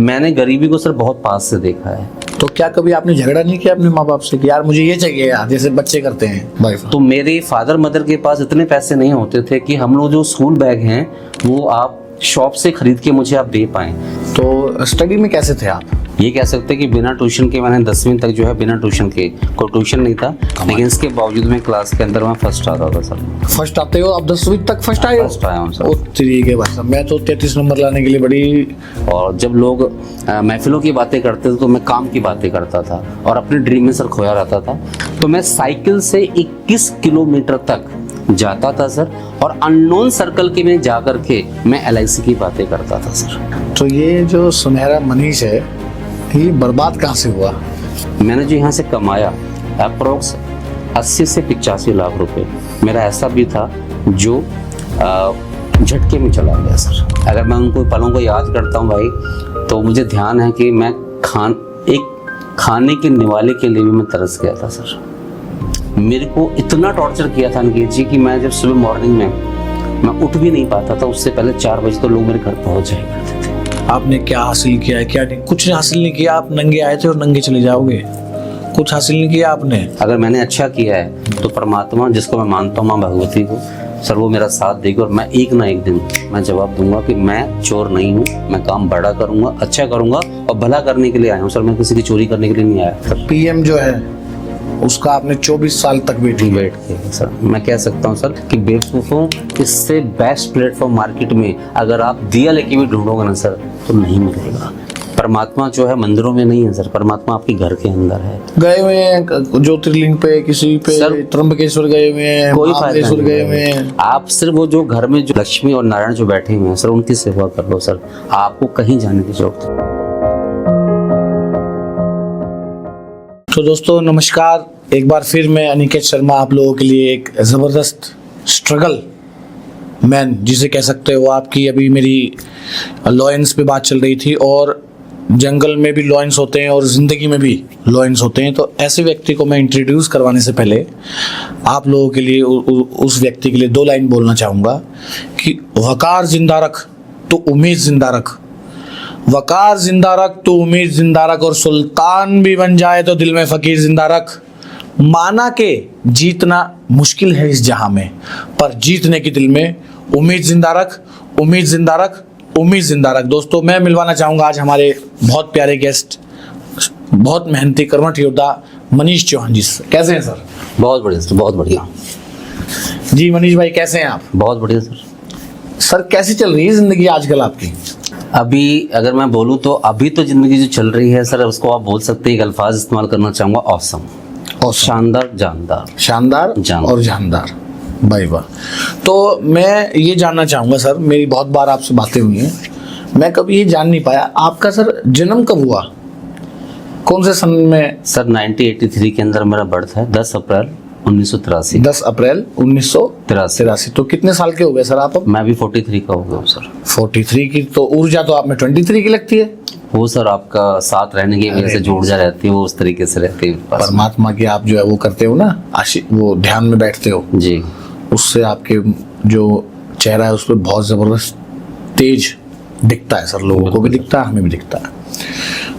मैंने गरीबी को सर बहुत पास से देखा है। तो क्या कभी आपने झगड़ा नहीं किया अपने माँ बाप से कि यार मुझे ये चाहिए यार, जैसे बच्चे करते हैं वाइफ? तो मेरे फादर मदर के पास इतने पैसे नहीं होते थे कि हम लोग जो स्कूल बैग हैं वो आप शॉप से खरीद के मुझे आप दे पाएं। तो स्टडी में कैसे थे आप? ये कह सकते हैं कि बिना ट्यूशन के मैंने 10वीं तक जो है बिना ट्यूशन के, कोई ट्यूशन नहीं था, लेकिन इसके बावजूद मैं क्लास के अंदर मैं फर्स्ट आता था सर। फर्स्ट आते हो आप? 10वीं तक फर्स्ट आए हो? फर्स्ट आया हूँ सर। ओ ठीक है भाई साहब, मैं तो 33 नंबर लाने के लिए बड़ी। और जब लोग महफिलों की बातें करते थे तो मैं काम की बातें करता था और अपने ड्रीम में सर खोया रहता था। तो मैं साइकिल से 21 किलोमीटर तक जाता था सर, और अननोन सर्कल के में जा कर के मैं LIC की बातें करता था सर। तो ये जो सुनहरा मनीष है ये बर्बाद कहाँ से हुआ? मैंने जो यहाँ से कमाया अप्रोक्स 80 से 85 लाख रुपए, मेरा ऐसा भी था जो झटके में चला गया सर। अगर मैं उनको पलों को याद करता हूँ भाई, तो मुझे ध्यान है कि मैं खाने के निवाले के लिए भी मैं तरस गया था सर। मेरे को इतना टॉर्चर किया था अंकित जी कि मैं जब सुबह मॉर्निंग में मैं उठ भी नहीं पाता था, उससे पहले 4 बजे तो लोग मेरे घर पहुंच जाया करते थे। आपने क्या हासिल किया है, क्या नहीं? कुछ हासिल नहीं किया। आप नंगे आए थे और नंगे चले जाओगे। कुछ हासिल नहीं किया आपने। अगर मैंने अच्छा किया है तो परमात्मा, जिसको मैं मानता हूँ माँ भगवती को, सर वो मेरा साथ देगी और मैं एक ना एक दिन मैं जवाब दूंगा कि मैं चोर नहीं हूँ, मैं काम बड़ा करूंगा, अच्छा करूंगा और भला करने के लिए आया हूँ सर। मैं किसी की चोरी करने के लिए नहीं आया। PM जो है उसका आपने 24 साल तक वेट किया सर। मैं कह सकता हूँ सर कि बेवकूफ़ों, इससे बेस्ट प्लेटफॉर्म मार्केट में अगर आप दिया लेके भी ढूंढोगे ना सर तो नहीं मिलेगा। परमात्मा जो है मंदिरों में नहीं है सर, परमात्मा आपके घर के अंदर है। गए हुए हैं ज्योतिर्लिंग पे, किसी पे त्र्यंबकेश्वर गए हुए हैं, कोई फायदा गए हुए हैं। आप सिर्फ वो जो घर में जो लक्ष्मी और नारायण जो बैठे हुए हैं सर, उनकी सेवा कर लो सर, आपको कहीं जाने की जरूरत नहीं। तो दोस्तों नमस्कार, एक बार फिर मैं अनिकेत शर्मा आप लोगों के लिए एक ज़बरदस्त स्ट्रगल मैन जिसे कह सकते हो आपकी। अभी मेरी लॉयंस पे बात चल रही थी, और जंगल में भी लॉयंस होते हैं और ज़िंदगी में भी लॉयंस होते हैं। तो ऐसे व्यक्ति को मैं इंट्रोड्यूस करवाने से पहले आप लोगों के लिए उस व्यक्ति के लिए 2 लाइन बोलना चाहूँगा कि वक़ार जिंदा रख तो उम्मीद जिंदा रख, वक़ार जिंदा रख तो उम्मीद जिंदा रख, और सुल्तान भी बन जाए तो दिल में फ़कीर जिंदा रख। माना के जीतना मुश्किल है इस जहां में, पर जीतने की दिल में उम्मीद जिंदा रख, उम्मीद जिंदा रख, उम्मीद जिंदा रख। दोस्तों मैं मिलवाना चाहूँगा आज हमारे बहुत प्यारे गेस्ट, बहुत मेहनती कर्मठ योद्धा मनीष चौहान जी से। कैसे हैं सर? बहुत बढ़िया सर, बहुत बढ़िया जी। मनीष भाई कैसे हैं आप? बहुत बढ़िया सर। सर कैसी चल रही है ज़िंदगी आजकल आपकी? अभी अगर मैं बोलूँ तो अभी तो ज़िंदगी जो चल रही है सर, उसको आप बोल सकते हैं, एक अल्फाज इस्तेमाल करना चाहूँगा, औसम। और शानदार, जानदार, शानदार और जानदार, भाई वाह। तो मैं ये जानना चाहूँगा सर, मेरी बहुत बार आपसे बातें हुई हैं, मैं कभी ये जान नहीं पाया आपका सर जन्म कब हुआ, कौन से सन में? सर 1983 के अंदर मेरा बर्थ है, 10 अप्रैल 1983। 10 अप्रैल 1983। तो कितने साल के हो गए सर आप अब? मैं भी 43 का हो गया सर। 43 की तो ऊर्जा तो आप में 23 की लगती है। वो सर आपका साथ रहने की वजह से जोड़ जा रहती है, वो उस तरीके से रहती है। परमात्मा की आप जो है वो करते हो ना, वो ध्यान में बैठते हो जी, उससे आपके जो चेहरा है उस पर बहुत जबरदस्त तेज दिखता है सर, लोगों को भी दिखता है, हमें भी दिखता है।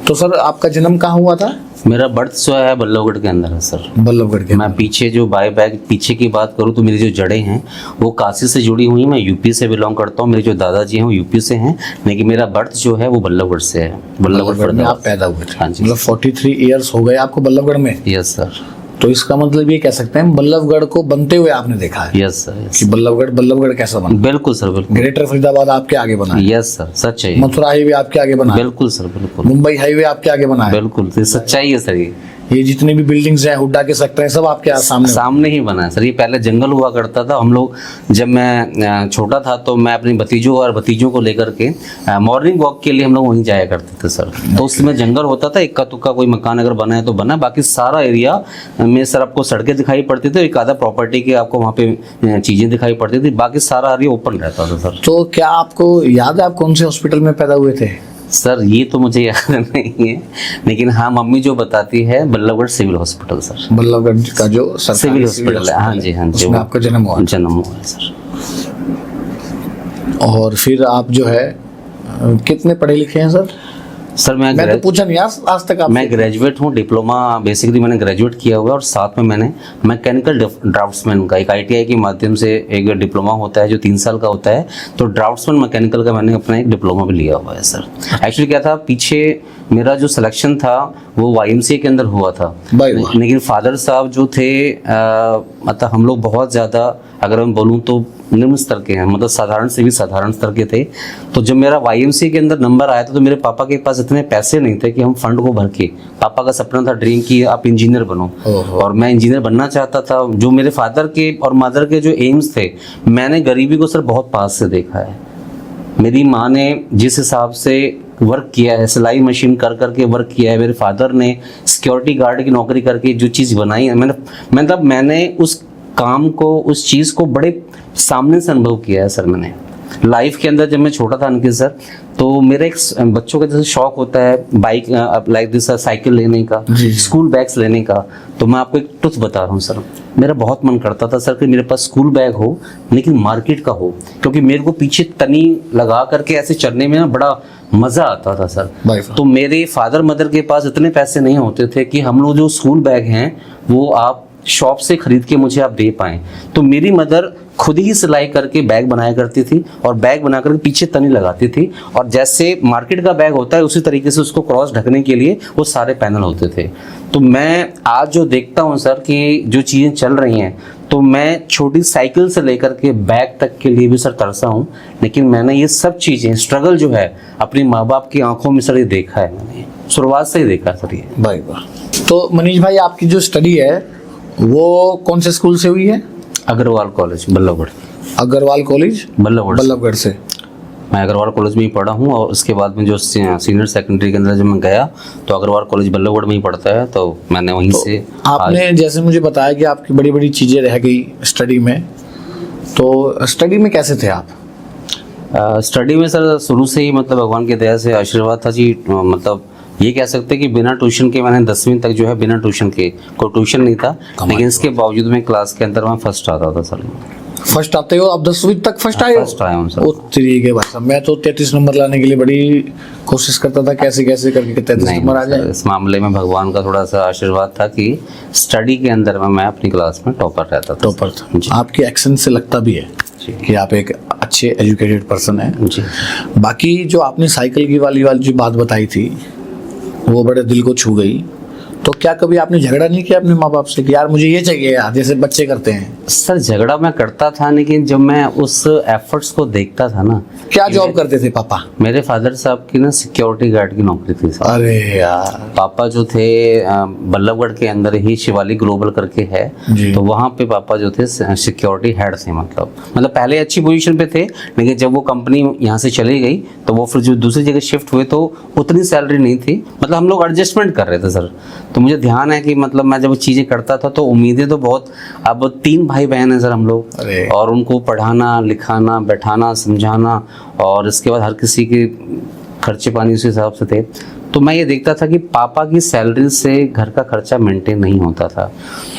तो सर आपका जन्म कहाँ हुआ था? मेरा बर्थ जो है बल्लभगढ़ के अंदर है सर। बल्लभगढ़ के। मैं पीछे जो बाय बैक पीछे की बात करूँ तो मेरी जो जड़ें हैं वो काशी से जुड़ी हुई हैं। मैं यूपी से बिलोंग करता हूँ, मेरे जो दादाजी हैं वो यूपी से हैं, लेकिन मेरा बर्थ जो है वो बल्लभगढ़ से है। बल्लभगढ़ में आप पैदा हुए थे? हाँ जी। मतलब 43 ईयर्स हो गए आपको बल्लभगढ़ में? Yes sir. तो इसका मतलब ये कह सकते हैं बल्लभगढ़ को बनते हुए आपने देखा है? Yes sir. कि बल्लभगढ़ कैसा बना? बिल्कुल सर, बिल्कुल। ग्रेटर फरीदाबाद आपके आगे बना है? यस सर, सच है। मथुरा हाईवे आपके आगे बना है? बिल्कुल सर, बिल्कुल। मुंबई हाईवे आपके आगे बना है? बिल्कुल, तो सच्चाई है सर। ये जितनी भी बिल्डिंग्स हैं, हुड्डा के सेक्टर हैं, सब आपके सामने ही बना है सर। ये पहले जंगल हुआ करता था। हम लोग जब मैं छोटा था तो मैं अपनी भतीजों को लेकर के मॉर्निंग वॉक के लिए हम लोग वहीं जाया करते थे सर। तो उस समय जंगल होता था, इक्का तुक्का कोई मकान अगर बना है तो बना, बाकी सारा एरिया में सर आपको सड़कें दिखाई पड़ती थी, एक आधा प्रॉपर्टी के आपको वहाँ पे चीजें दिखाई पड़ती थी, बाकी सारा एरिया ओपन रहता था सर। तो क्या आपको याद है आप कौन से हॉस्पिटल में पैदा हुए थे? सर ये तो मुझे याद नहीं है, लेकिन हाँ मम्मी जो बताती है Ballabhgarh civil hospital sir. Ballabhgarh का जो सिविल हॉस्पिटल है, हाँ जी, हाँ जी, उसमें आपका जन्म हुआ है सर। और फिर आप जो है कितने पढ़े लिखे हैं सर? सर मैं तो पूछा नहीं आज तक मैं आपसे। ग्रेजुएट हूँ, डिप्लोमा बेसिकली मैंने ग्रेजुएट किया हुआ है, और साथ में मैंने मैकेनिकल ड्राफ्ट्समैन का एक आईटीआई के माध्यम से एक डिप्लोमा होता है जो 3 साल का होता है, तो ड्राफ्ट्समैन मैकेनिकल का मैंने अपना एक डिप्लोमा भी लिया हुआ है सर। एक्चुअली क्या था, पीछे मेरा जो सिलेक्शन था वो YMCA के अंदर हुआ था, भाई वाह। लेकिन फादर साहब जो थे मतलब हम लोग बहुत ज़्यादा, अगर मैं बोलूँ तो निम्न स्तर के हैं, मतलब साधारण से भी साधारण स्तर के थे। तो जब मेरा YMCA के अंदर नंबर आया था तो मेरे पापा के पास इतने पैसे नहीं थे कि हम फंड को भर के, पापा का सपना था, ड्रीम कि आप इंजीनियर बनो, और मैं इंजीनियर बनना चाहता था। जो मेरे फादर के और मदर के जो एम्स थे, मैंने गरीबी को सर बहुत पास से देखा है। मेरी माँ ने जिस हिसाब से वर्क किया है, सिलाई मशीन कर करके वर्क किया है, मेरे फादर ने सिक्योरिटी गार्ड की नौकरी करके जो चीज़ बनाई है, मैंने उस काम को, उस चीज़ को बड़े सामने से अनुभव किया है सर। मैंने लाइफ के अंदर जब मैं छोटा था अंकित सर, तो मेरा एक बच्चों का जैसे शौक होता है बाइक लाइक दिस साइकिल लेने का, स्कूल बैग्स लेने का, तो मैं आपको एक ट्रुथ बता रहा हूँ सर, मेरा बहुत मन करता था सर कि मेरे पास स्कूल बैग हो लेकिन मार्केट का हो, क्योंकि मेरे को पीछे तनी लगा करके ऐसे चलने में ना बड़ा मज़ा आता था सर। तो मेरे फादर मदर के पास इतने पैसे नहीं होते थे कि हम लोग जो स्कूल बैग हैं वो आप शॉप से खरीद के मुझे आप दे पाएँ। तो मेरी मदर खुद ही सिलाई करके बैग बनाया करती थी, और बैग बना करके पीछे तनी लगाती थी, और जैसे मार्केट का बैग होता है उसी तरीके से उसको क्रॉस ढकने के लिए वो सारे पैनल होते थे। तो मैं आज जो देखता हूँ सर कि जो चीज़ें चल रही हैं, तो मैं छोटी साइकिल से लेकर के बैग तक के लिए भी सर तरसा हूँ, लेकिन मैंने ये सब चीज़ें स्ट्रगल जो है अपने माँ बाप की आंखों में सर ये देखा है, मैंने शुरुआत से ही देखा सर ये। भाई वाह। तो मनीष भाई, आपकी जो स्टडी है वो कौन से स्कूल से हुई है? अग्रवाल कॉलेज बल्लभगढ़। अग्रवाल कॉलेज बल्लभगढ़ से। मैं अग्रवाल कॉलेज में ही पढ़ा हूँ, और उसके बाद में जो सीनियर सेकेंडरी के अंदर जब मैं गया तो अग्रवाल कॉलेज बल्लभगढ़ में ही पढ़ता है, तो मैंने वहीं से। आपने जैसे मुझे बताया कि आपकी बड़ी बड़ी चीज़ें रह गई स्टडी में, तो स्टडी में कैसे थे आप? स्टडी में सर शुरू से ही मतलब भगवान की दया से आशीर्वाद था जी, मतलब ये कह सकते हैं कि बिना ट्यूशन के मैंने 10वीं तक जो है बिना ट्यूशन के, कोई ट्यूशन नहीं था, लेकिन इसके बावजूद में क्लास के अंदर मैं फर्स्ट आता था सर। फर्स्ट आते हो अब? 10वीं तक फर्स्ट आए हो? फर्स्ट आया हूँ सर। ठीक है भाई साहब, मैं तो 33 नंबर लाने के लिए बड़ी कोशिश करता था, कैसे कैसे करके 33 नंबर आ जाए। इस मामले में भगवान का थोड़ा सा आशीर्वाद था कि स्टडी के अंदर में मैं अपनी क्लास में टॉपर रहता था। टॉपर था। आपकी एक्सेंट से लगता भी है कि आप एक अच्छे एजुकेटेड पर्सन हैं जी। बाकी जो आपने साइकिल की वाली जो बात बताई थी वो बड़े दिल को छू गई। तो क्या कभी आपने झगड़ा नहीं किया अपने माँ बाप से कि यार मुझे ये चाहिए यार, जैसे बच्चे करते हैं? सर झगड़ा मैं करता था, लेकिन जब मैं उस एफर्ट्स को देखता था ना। क्या जॉब करते थे पापा? मेरे फादर साहब की ना सिक्योरिटी गार्ड की नौकरी थी सर। अरे यार। पापा जो थे बल्लभगढ़ के अंदर ही शिवालिक ग्लोबल करके है, तो वहाँ पे पापा जो थे सिक्योरिटी हेड थे। मतलब पहले अच्छी पोजीशन पे थे, लेकिन जब वो कंपनी यहाँ से चली गई तो वो फिर जो दूसरी जगह शिफ्ट हुए तो उतनी सैलरी नहीं थी, मतलब हम लोग एडजस्टमेंट कर रहे थे सर। तो मुझे ध्यान है कि मतलब मैं जब चीज़ें करता था तो उम्मीदें तो बहुत, अब 3 भाई बहन हैं सर हम लोग, और उनको पढ़ाना लिखाना बैठाना समझाना, और इसके बाद हर किसी के खर्चे पानी उस हिसाब से थे। तो मैं ये देखता था कि पापा की सैलरी से घर का खर्चा मेंटेन नहीं होता था।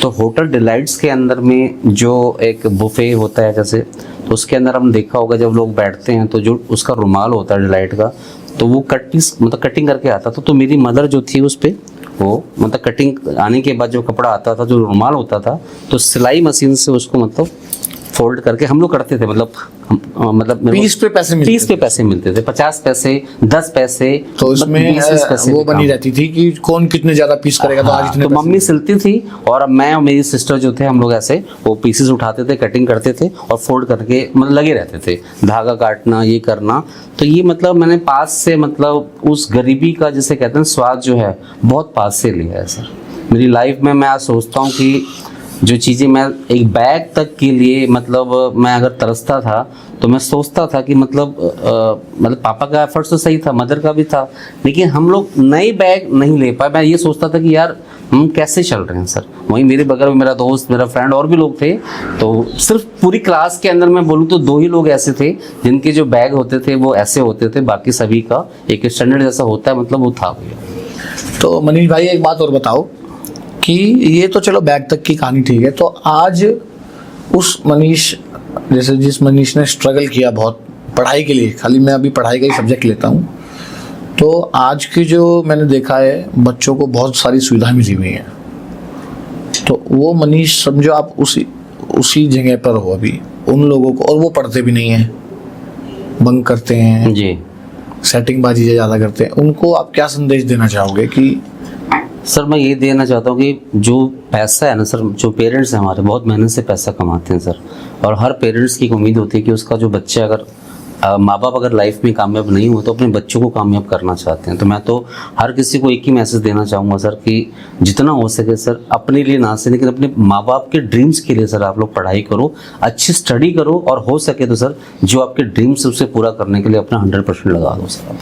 तो होटल डिलाइट्स के अंदर में जो एक बुफे होता है जैसे, तो उसके अंदर हमने देखा होगा जब लोग बैठते हैं तो जो उसका रुमाल होता है डिलाइट का, तो वो कटिंग करके आता था। तो मेरी मदर जो थी उस पर वो मतलब कटिंग आने के बाद जो कपड़ा आता था, जो रुमाल होता था, तो सिलाई मशीन से उसको मतलब फोल्ड करके हम लोग करते थे। मतलब 20 पे पैसे मिलते 30 पे पैसे मिलते थे, 50 पैसे 10 पैसे। तो उसमें वो बनी रहती थी कि कौन कितने ज्यादा पीस करेगा। तो आज तो मम्मी सिलती थी और मैं और मेरी सिस्टर जो थे हम लोग ऐसे वो पीसेस उठाते थे, कटिंग करते थे और फोल्ड करके मतलब लगे रहते थे, धागा काटना ये करना। तो ये मतलब मैंने पास से मतलब उस गरीबी का जिसे कहते हैं स्वाद जो है बहुत पास से लिया है सर। मेरी लाइफ में मैं आज सोचता हूँ कि जो चीज़ें मैं एक बैग तक के लिए मतलब मैं अगर तरसता था तो मैं सोचता था कि मतलब पापा का एफर्ट तो सही था, मदर का भी था, लेकिन हम लोग नए बैग नहीं ले पाए। मैं ये सोचता था कि यार हम कैसे चल रहे हैं सर। वहीं मेरे बगल में मेरा दोस्त, मेरा फ्रेंड और भी लोग थे। तो सिर्फ पूरी क्लास के अंदर मैं बोलूँ तो 2 ही लोग ऐसे थे जिनके जो बैग होते थे वो ऐसे होते थे, बाकी सभी का एक स्टैंडर्ड जैसा होता है मतलब वो था भैया। तो मनीष भाई एक बात और बताओ कि ये तो चलो बैग तक की कहानी ठीक है, तो आज उस मनीष जैसे जिस मनीष ने स्ट्रगल किया बहुत पढ़ाई के लिए, खाली मैं अभी पढ़ाई का ही सब्जेक्ट लेता हूँ, तो आज की जो मैंने देखा है, बच्चों को बहुत सारी सुविधाएं मिली हुई हैं, तो वो मनीष समझो आप उसी जगह पर हो अभी उन लोगों को, और वो पढ़ते भी नहीं हैं, बंक करते हैं जी सेटिंग बाजी ज़्यादा करते हैं, उनको आप क्या संदेश देना चाहोगे? कि सर मैं ये देना चाहता हूँ कि जो पैसा है ना सर, जो पेरेंट्स हैं हमारे बहुत मेहनत से पैसा कमाते हैं सर, और हर पेरेंट्स की एक उम्मीद होती है कि उसका जो बच्चा अगर माँ बाप अगर लाइफ में कामयाब नहीं हुए तो अपने बच्चों को कामयाब करना चाहते हैं। तो मैं तो हर किसी को एक ही मैसेज देना चाहूँगा सर कि जितना हो सके सर अपने लिए ना से, लेकिन अपने माँ बाप के ड्रीम्स के लिए सर आप लोग पढ़ाई करो, अच्छी स्टडी करो, और हो सके तो सर जो आपके ड्रीम्स उसे पूरा करने के लिए अपना 100% लगा दो सर।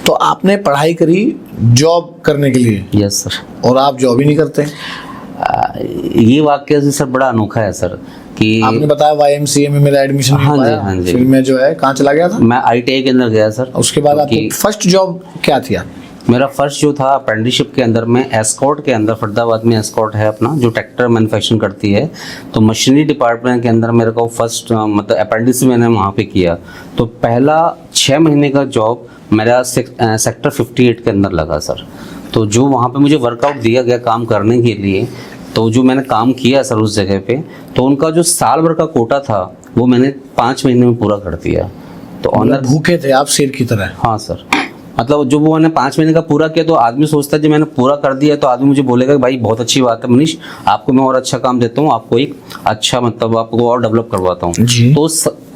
तो आपने पढ़ाई करी जॉब करने के लिए? Yes sir. और आप जॉब ही नहीं करते? ये वाक्य सर बड़ा अनोखा है सर कि आपने बताया YMCA में मेरा एडमिशन नहीं हाँ जी, पाया, हाँ जी। फिर मैं जो है कहाँ चला गया था? मैं ITI के अंदर गया सर। उसके बाद आपकी कि फर्स्ट जॉब क्या थी? आप मेरा फर्स्ट जो था अप्रेंटिसशिप के अंदर में एस्कॉर्ट के अंदर, फरीदाबाद में एस्कॉर्ट है अपना जो ट्रैक्टर मैन्युफैक्चरिंग करती है, तो मशीनरी डिपार्टमेंट के अंदर मेरे को फर्स्ट मतलब अप्रेंटिस मैंने वहाँ पे किया। तो पहला 6 महीने का जॉब मेरा सेक्टर 58 के अंदर लगा सर। तो जो वहाँ पे मुझे वर्कआउट दिया गया काम करने के लिए, तो जो मैंने काम किया सर उस जगह पे, तो उनका जो साल भर का कोटा था वो मैंने 5 महीने में पूरा कर दिया। तो ऑनर भूखे थे आप शेर की तरह? हाँ सर, मतलब जो वो मैंने 5 महीने का पूरा किया, तो आदमी सोचता है जब मैंने पूरा कर दिया तो आदमी मुझे बोलेगा कि भाई बहुत अच्छी बात है मनीष, आपको मैं और अच्छा काम देता हूँ, आपको एक अच्छा मतलब आपको और डेवलप करवाता हूँ। तो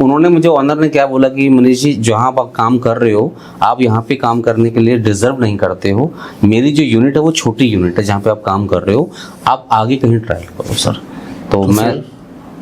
उन्होंने मुझे ऑनर ने क्या बोला कि मनीष जी जहाँ आप काम कर रहे हो आप यहाँ पे काम करने के लिए डिजर्व नहीं करते हो, मेरी जो यूनिट है वो छोटी यूनिट है जहाँ पे आप काम कर रहे हो, आप आगे कहीं ट्रायल करो सर। तो मैं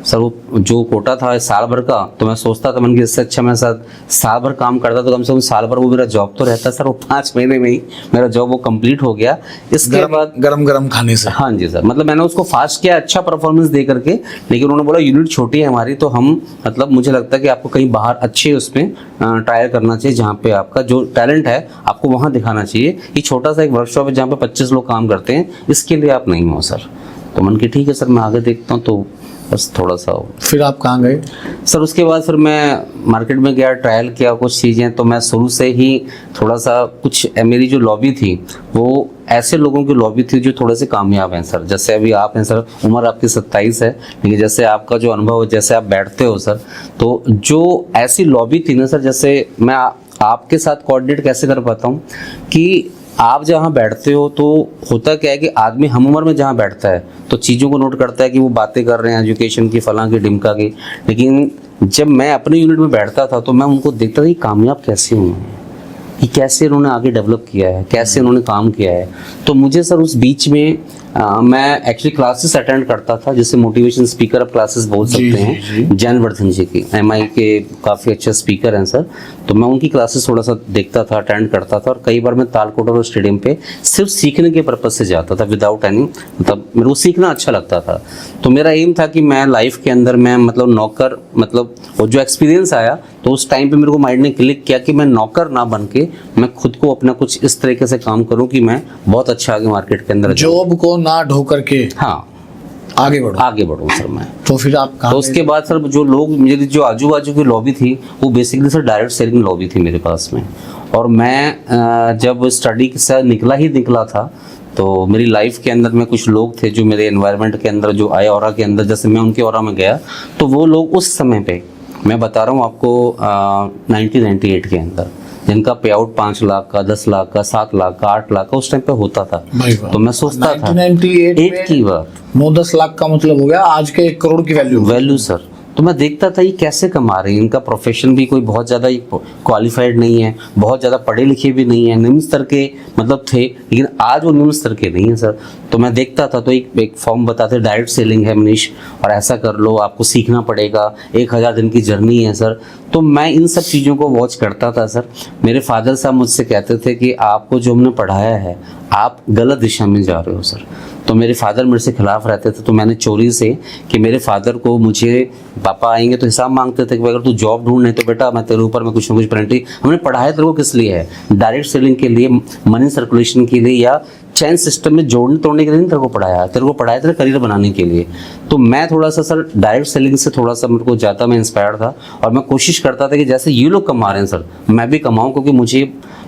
सर वो जो कोटा था साल भर का, तो मैं सोचता था मन कि इससे अच्छा मैं साल भर काम करता तो कम से कम साल भर वो मेरा जॉब तो रहता सर। वो 5 महीने में ही मेरा जॉब वो कंप्लीट हो गया। इसके बाद गरम खाने से? हाँ जी सर, मतलब मैंने उसको फास्ट किया अच्छा परफॉर्मेंस दे करके, लेकिन उन्होंने बोला यूनिट छोटी है हमारी, तो हम मतलब मुझे लगता है कि आपको कहीं बाहर अच्छे उसमें ट्रायल करना चाहिए, जहाँ पे आपका जो टैलेंट है आपको वहाँ दिखाना चाहिए। ये छोटा सा एक वर्कशॉप है जहाँ पे 25 लोग काम करते हैं, इसके लिए आप नहीं हो सर। तो मन की ठीक है सर मैं आगे देखता हूँ। तो बस थोड़ा सा फिर आप कहाँ गए सर? उसके बाद फिर मैं मार्केट में गया, ट्रायल किया कुछ चीज़ें। तो मैं शुरू से ही थोड़ा सा कुछ मेरी जो लॉबी थी वो ऐसे लोगों की लॉबी थी जो थोड़े से कामयाब हैं सर। जैसे अभी आप हैं सर, उम्र आपकी 27 है, लेकिन जैसे आपका जो अनुभव है, जैसे आप बैठते हो सर, तो जो ऐसी लॉबी थी ना सर, जैसे मैं आपके साथ कोऑर्डिनेट कैसे कर पाता हूँ कि आप जहाँ बैठते हो तो होता क्या है कि आदमी हम उम्र में जहाँ बैठता है तो चीज़ों को नोट करता है कि वो बातें कर रहे हैं एजुकेशन की, फलां की, ढिमका की, लेकिन जब मैं अपने यूनिट में बैठता था तो मैं उनको देखता था कि कामयाब कैसे हुए हैं, कि कैसे उन्होंने आगे डेवलप किया है, कैसे उन्होंने काम किया है। तो मुझे सर उस बीच में मैं एक्चुअली क्लासेस अटेंड करता था, जिससे मोटिवेशन स्पीकर अब क्लासेस बोल सकते हैं, जैन वर्धन जी की, MI के काफ़ी अच्छे स्पीकर हैं सर। तो मैं उनकी क्लासेस थोड़ा सा देखता था, अटेंड करता था, और कई बार मैं तालकोट और स्टेडियम पे सिर्फ सीखने के पर्पज से जाता था, विदाउट एनी मतलब मेरे को सीखना अच्छा लगता था। तो मेरा एम था कि मैं लाइफ के अंदर मैं मतलब नौकर, मतलब वो जो एक्सपीरियंस आया तो उस टाइम पे मेरे को माइंड ने क्लिक किया कि मैं नौकर ना बन के मैं खुद को अपना कुछ इस तरीके से काम करूं कि मैं बहुत अच्छा आगे मार्केट के अंदर जॉब को ना ढो करके हाँ आगे बढ़ूं सर मैं। तो फिर आप तो उसके बाद सर जो लोग मेरी जो आजू बाजू की लॉबी थी वो basically sir direct selling lobby थी मेरे पास में। और मैं जब स्टडी से निकला था तो मेरी लाइफ के अंदर में कुछ लोग थे जो मेरे एनवायरनमेंट के अंदर जो आए ऑरा के अंदर, जैसे मैं उनके ऑरा में गया तो वो लोग उस समय पे मैं बता रहा हूँ आपको 1998 के अंदर जिनका पे आउट 5 लाख का, 10 लाख का, 7 लाख का, 8 लाख का उस टाइम पे होता था। तो मैं सोचता था 1998 की बात, 9-10 लाख का मतलब हो गया आज के 1 करोड़ की वैल्यू सर। तो मैं देखता था ये कैसे कमा रहे हैं, इनका प्रोफेशन भी कोई बहुत ज़्यादा क्वालिफाइड नहीं है, बहुत ज़्यादा पढ़े लिखे भी नहीं है, निम्न स्तर के मतलब थे, लेकिन आज वो निम्न स्तर के नहीं है सर। तो मैं देखता था तो एक फॉर्म बताते डायरेक्ट सेलिंग है मनीष और ऐसा कर लो, आपको सीखना पड़ेगा, 1000 दिन की जर्नी है सर। तो मैं इन सब चीज़ों को वॉच करता था सर। मेरे फादर साहब मुझसे कहते थे कि आपको जो हमने पढ़ाया है आप गलत दिशा में जा रहे हो सर। तो मेरे फादर मेरे से खिलाफ रहते थे, तो मैंने चोरी से कि मेरे फादर को मुझे पापा आएंगे तो हिसाब मांगते थे कि अगर तू जॉब ढूंढ नहीं तो बेटा मैं तेरे ऊपर में कुछ ना कुछ पेनल्टी, हमने पढ़ाया तेरे को किस लिए है, डायरेक्ट सेलिंग के लिए, मनी सर्कुलेशन के लिए या चैन सिस्टम में जोड़ने तोड़ने के लिए नहीं तेरे को पढ़ाया, तेरे करियर बनाने के लिए। तो मैं थोड़ा सा सर डायरेक्ट सेलिंग से थोड़ा सा मेरे को ज़्यादा मैं इंस्पायर था और मैं कोशिश करता था कि जैसे ये लोग कमा रहे हैं सर मैं भी कमाऊँ, क्योंकि मुझे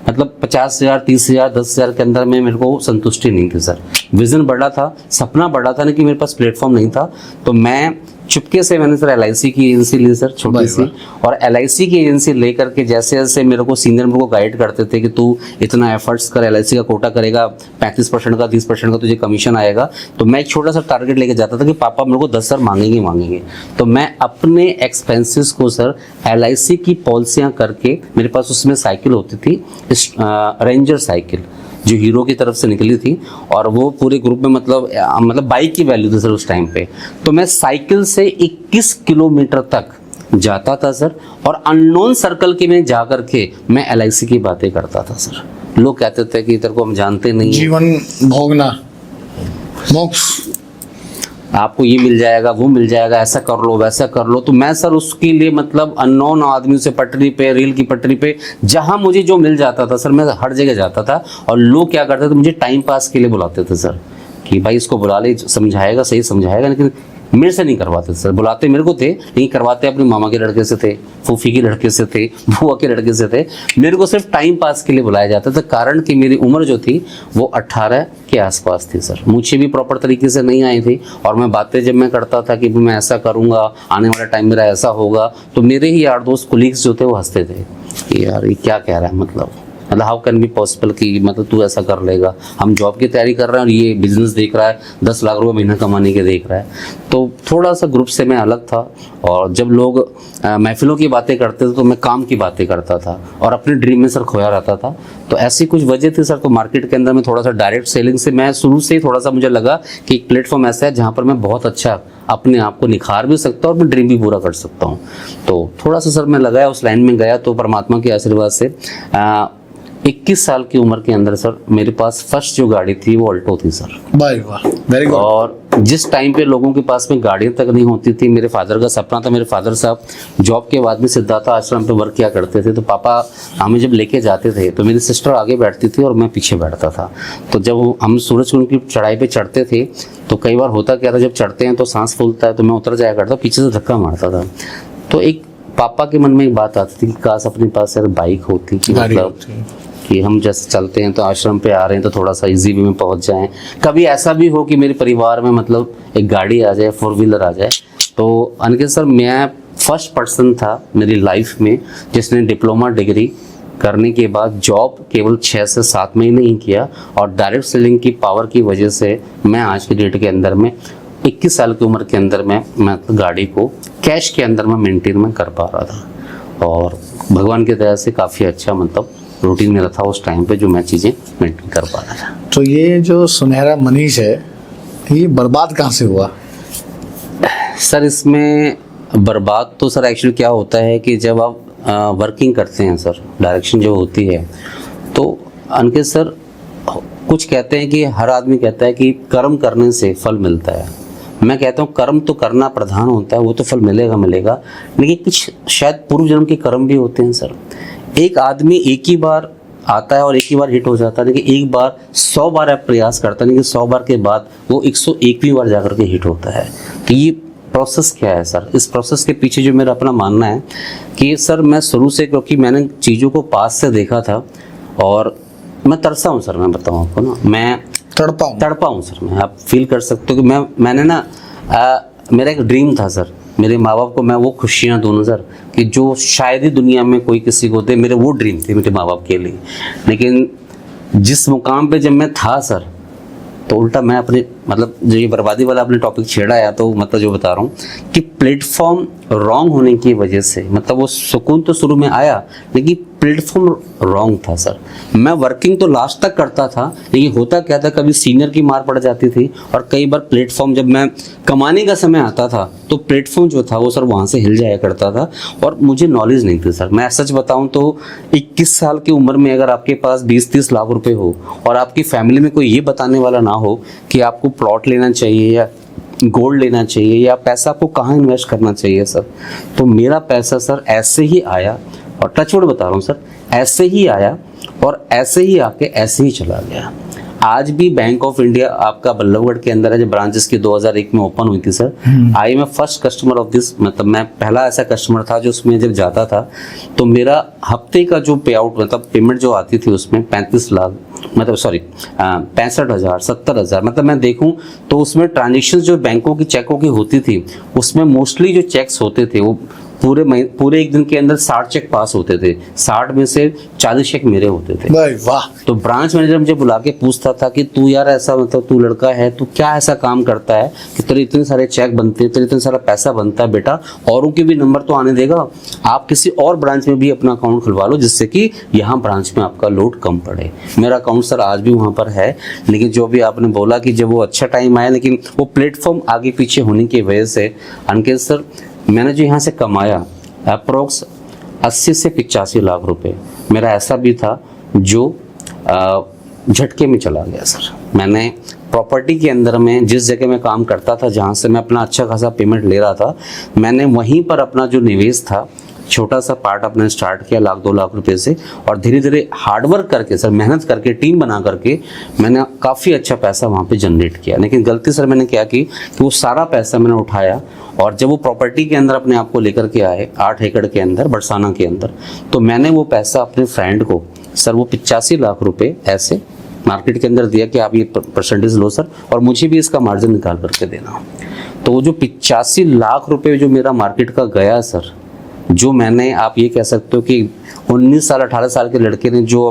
मतलब 50,000, 30,000, 10,000 के अंदर में मेरे को संतुष्टि नहीं थी सर। विजन बड़ा था, सपना बड़ा था, लेकिन मेरे पास प्लेटफॉर्म नहीं था। तो मैं चुपके से मैंने सर LIC की एजेंसी ली सर, छोटी सी। और LIC की एजेंसी लेकर के जैसे जैसे मेरे को सीनियर मेरे को गाइड करते थे कि तू इतना एफर्ट्स कर, LIC का कोटा करेगा, 35% का 30% का तुझे कमीशन आएगा। तो मैं एक छोटा सा टारगेट लेके जाता था कि पापा मेरे को 10 सर मांगेंगे। तो मैं अपने एक्सपेंसेस को सर LIC की पॉलिसियाँ करके, मेरे पास उसमें साइकिल होती थी रेंजर साइकिल जो हीरो की तरफ से निकली थी, और वो पूरे ग्रुप में मतलब बाइक की वैल्यू थी सर उस टाइम पे। तो मैं साइकिल से 21 किलोमीटर तक जाता था सर, और अननोन सर्कल के में जा कर के मैं LIC की बातें करता था सर। लोग कहते थे कि तेरे को हम जानते नहीं हैं, जीवन भोगना, मोक्ष, आपको ये मिल जाएगा, वो मिल जाएगा, ऐसा कर लो, वैसा कर लो। तो मैं सर उसके लिए मतलब अननोन आदमी से पटरी पे, रेल की पटरी पे, जहां मुझे जो मिल जाता था सर, मैं हर जगह जाता था। और लोग क्या करते थे, मुझे टाइम पास के लिए बुलाते थे सर, कि भाई इसको बुला ले, समझाएगा, सही समझाएगा। लेकिन मेरे से नहीं करवाते सर, बुलाते मेरे को थे, नहीं करवाते अपने मामा के लड़के से थे, फूफी के लड़के से थे, बुआ के लड़के से थे। मेरे को सिर्फ टाइम पास के लिए बुलाया जाता था, कारण कि मेरी उम्र जो थी वो 18 के आसपास थी सर। मुझे भी प्रॉपर तरीके से नहीं आई थी, और मैं बातें जब मैं करता था कि मैं ऐसा करूँगा, आने वाला टाइम मेरा ऐसा होगा, तो मेरे ही यार दोस्त कोलीग्स जो थे वो हंसते थे कि यार ये क्या कह रहा है, मतलब हाउ कैन बी पॉसिबल कि मतलब तू ऐसा कर लेगा। हम जॉब की तैयारी कर रहे हैं और ये बिजनेस देख रहा है, 10 लाख रुपए महीना कमाने के देख रहा है। तो थोड़ा सा ग्रुप से मैं अलग था, और जब लोग महफिलों की बातें करते थे तो मैं काम की बातें करता था, और अपने ड्रीम में सर खोया रहता था। तो ऐसी कुछ वजह थी सर। तो मार्केट के अंदर में थोड़ा सा डायरेक्ट सेलिंग से मैं शुरू से ही थोड़ा सा मुझे लगा कि एक प्लेटफॉर्म ऐसा है जहाँ पर मैं बहुत अच्छा अपने आप को निखार भी सकता हूँ और अपनी ड्रीम भी पूरा कर सकता हूँ। तो थोड़ा सा सर मैं लगाया, उस लाइन में गया। तो परमात्मा के आशीर्वाद से 21 साल की उम्र के अंदर सर मेरे पास फर्स्ट जो गाड़ी थी वो ऑल्टो थी सर। वाह वाह, वेरी गुड। और जिस टाइम पे लोगों के पास में गाड़ियाँ तक नहीं होती थी, मेरे फादर का सपना था। मेरे फादर साहब जॉब के बाद में सिद्धार्थ आश्रम पे वर्क किया करते थे। तो पापा हमें जब लेके जाते थे तो मेरी सिस्टर आगे बैठती थी और मैं पीछे बैठता था। तो जब हम सूरजकुंड की चढ़ाई पे चढ़ते थे तो कई बार होता क्या था, जब चढ़ते हैं तो सांस फूलता है, तो मैं उतर जाया करता, पीछे से धक्का मारता था। तो एक पापा के मन में एक बात आती थी कि काश अपने पास यार बाइक होती, कि मतलब कि हम जैसे चलते हैं तो आश्रम पे आ रहे हैं तो थोड़ा सा इजी वे में पहुंच जाएं। कभी ऐसा भी हो कि मेरे परिवार में मतलब एक गाड़ी आ जाए, 4 व्हीलर आ जाए। तो अनिकेत सर, मैं फर्स्ट पर्सन था मेरी लाइफ में जिसने डिप्लोमा डिग्री करने के बाद जॉब केवल 6 से 7 महीने ही किया, और डायरेक्ट सेलिंग की पावर की वजह से मैं आज की डेट के अंदर में 21 साल की उम्र के अंदर में मैं गाड़ी को कैश के अंदर में मेंटेन में कर पा रहा था। और भगवान की दया से काफ़ी अच्छा मतलब रूटीन मेरा था उस टाइम पे, जो मैं चीज़ें मेंटेन कर पा रहा था। तो ये जो सुनहरा मनीष है, ये बर्बाद कहाँ से हुआ? सर इसमें बर्बाद तो सर एक्चुअली क्या होता है कि जब आप वर्किंग करते हैं सर, डायरेक्शन जो होती है, तो अनिकेत सर कुछ कहते हैं कि हर आदमी कहता है कि कर्म करने से फल मिलता है। मैं कहता हूँ कर्म तो करना प्रधान होता है, वो तो फल मिलेगा, लेकिन कुछ शायद पूर्व जन्म के कर्म भी होते हैं सर। एक आदमी एक ही बार आता है और एक ही बार हिट हो जाता है, लेकिन एक बार 100 बार आप प्रयास करता है, लेकिन 100 बार के बाद वो 101वीं बार जाकर के हिट होता है। तो ये प्रोसेस क्या है सर? इस प्रोसेस के पीछे जो मेरा अपना मानना है कि सर मैं शुरू से, क्योंकि मैंने चीज़ों को पास से देखा था और मैं तरसा हूँ सर, मैं बताऊँ आपको ना, मैं तड़पा हूँ सर। मैं आप फील कर सकते हो कि मैंने ना मेरा एक ड्रीम था सर, मेरे माँ बाप को मैं वो खुशियाँ दूँ सर कि जो शायद ही दुनिया में कोई किसी को दे। मेरे वो ड्रीम थे मेरे माँ बाप के लिए। लेकिन जिस मुकाम पे जब मैं था सर, तो उल्टा मैं अपने मतलब जो ये बर्बादी वाला आपने टॉपिक छेड़ा है, तो मतलब जो बता रहा हूँ कि प्लेटफॉर्म रॉन्ग होने की वजह से मतलब वो सुकून तो शुरू में आया, लेकिन प्लेटफॉर्म रॉन्ग था सर। मैं वर्किंग तो लास्ट तक करता था, लेकिन होता क्या था, कभी सीनियर की मार पड़ जाती थी, और कई बार प्लेटफॉर्म जब मैं कमाने का समय आता था तो प्लेटफॉर्म जो था वो सर वहाँ से हिल जाया करता था, और मुझे नॉलेज नहीं थी सर। मैं सच बताऊँ तो 21 साल की उम्र में अगर आपके पास 20-30 लाख रुपए हो और आपकी फैमिली में कोई ये बताने वाला ना हो कि आपको प्लॉट लेना चाहिए या गोल्ड लेना चाहिए या पैसा आपको कहाँ इन्वेस्ट करना चाहिए सर, तो मेरा पैसा सर ऐसे ही आया, और टचवुड बता रहा हूँ सर, ऐसे ही आया और ऐसे ही आके ऐसे ही चला गया। आज भी बैंक ऑफ इंडिया आपका बल्लभगढ़ के अंदर है, जो ब्रांच इसकी 2001 में ओपन हुई थी sir. I am first customer of this, मतलब मैं पहला ऐसा कस्टमर था जो उसमें जब जाता था तो मेरा हफ्ते का जो पे आउट मतलब पेमेंट जो आती थी उसमें 35 लाख मतलब सॉरी 65,000 70,000 मतलब मैं देखूं तो उसमें ट्रांजेक्शन जो बैंकों की चेकों की होती थी उसमें मोस्टली जो चेक्स होते थे वो पूरे एक दिन के अंदर 60 चेक पास होते थे, 60 में से 40 चेक मेरे होते थे। भाई वाह। तो ब्रांच मैनेजर मुझे बुला के पूछता था कि तू यार ऐसा मतलब तू लड़का है, तू क्या ऐसा काम करता है कि तेरे इतने सारे चेक बनते हैं, तेरे इतना सारा पैसा बनता है, बेटा औरों के भी नंबर तो आने देगा, आप किसी और ब्रांच में भी अपना अकाउंट खुलवा लो जिससे कि यहाँ ब्रांच में आपका लोड कम पड़े। मेरा अकाउंट सर आज भी वहाँ पर है, लेकिन जो भी आपने बोला कि जब वो अच्छा टाइम आया, लेकिन वो प्लेटफॉर्म आगे पीछे होने की वजह से अनिकेत सर मैंने जो यहाँ से कमाया अप्रोक्स 80 से 85 लाख रुपए मेरा ऐसा भी था जो झटके में चला गया सर। मैंने प्रॉपर्टी के अंदर में जिस जगह मैं काम करता था, जहाँ से मैं अपना अच्छा खासा पेमेंट ले रहा था, मैंने वहीं पर अपना जो निवेश था छोटा सा पार्ट अपने स्टार्ट किया 1-2 लाख रुपए से, और धीरे धीरे हार्डवर्क करके सर, मेहनत करके, टीम बना करके मैंने काफ़ी अच्छा पैसा वहाँ पे जनरेट किया। लेकिन गलती सर मैंने क्या की कि वो सारा पैसा मैंने उठाया और जब वो प्रॉपर्टी के अंदर अपने आप को लेकर के आए 8 एकड़ के अंदर बरसाना के अंदर, तो मैंने वो पैसा अपने फ्रेंड को सर वो 85 लाख रुपए ऐसे मार्केट के अंदर दिया कि आप ये परसेंटेज लो सर और मुझे भी इसका मार्जिन निकाल करके देना। तो वो जो 85 लाख रुपए जो मेरा मार्केट का गया सर, जो मैंने आप ये कह सकते हो कि 19 साल 18 साल के लड़के ने जो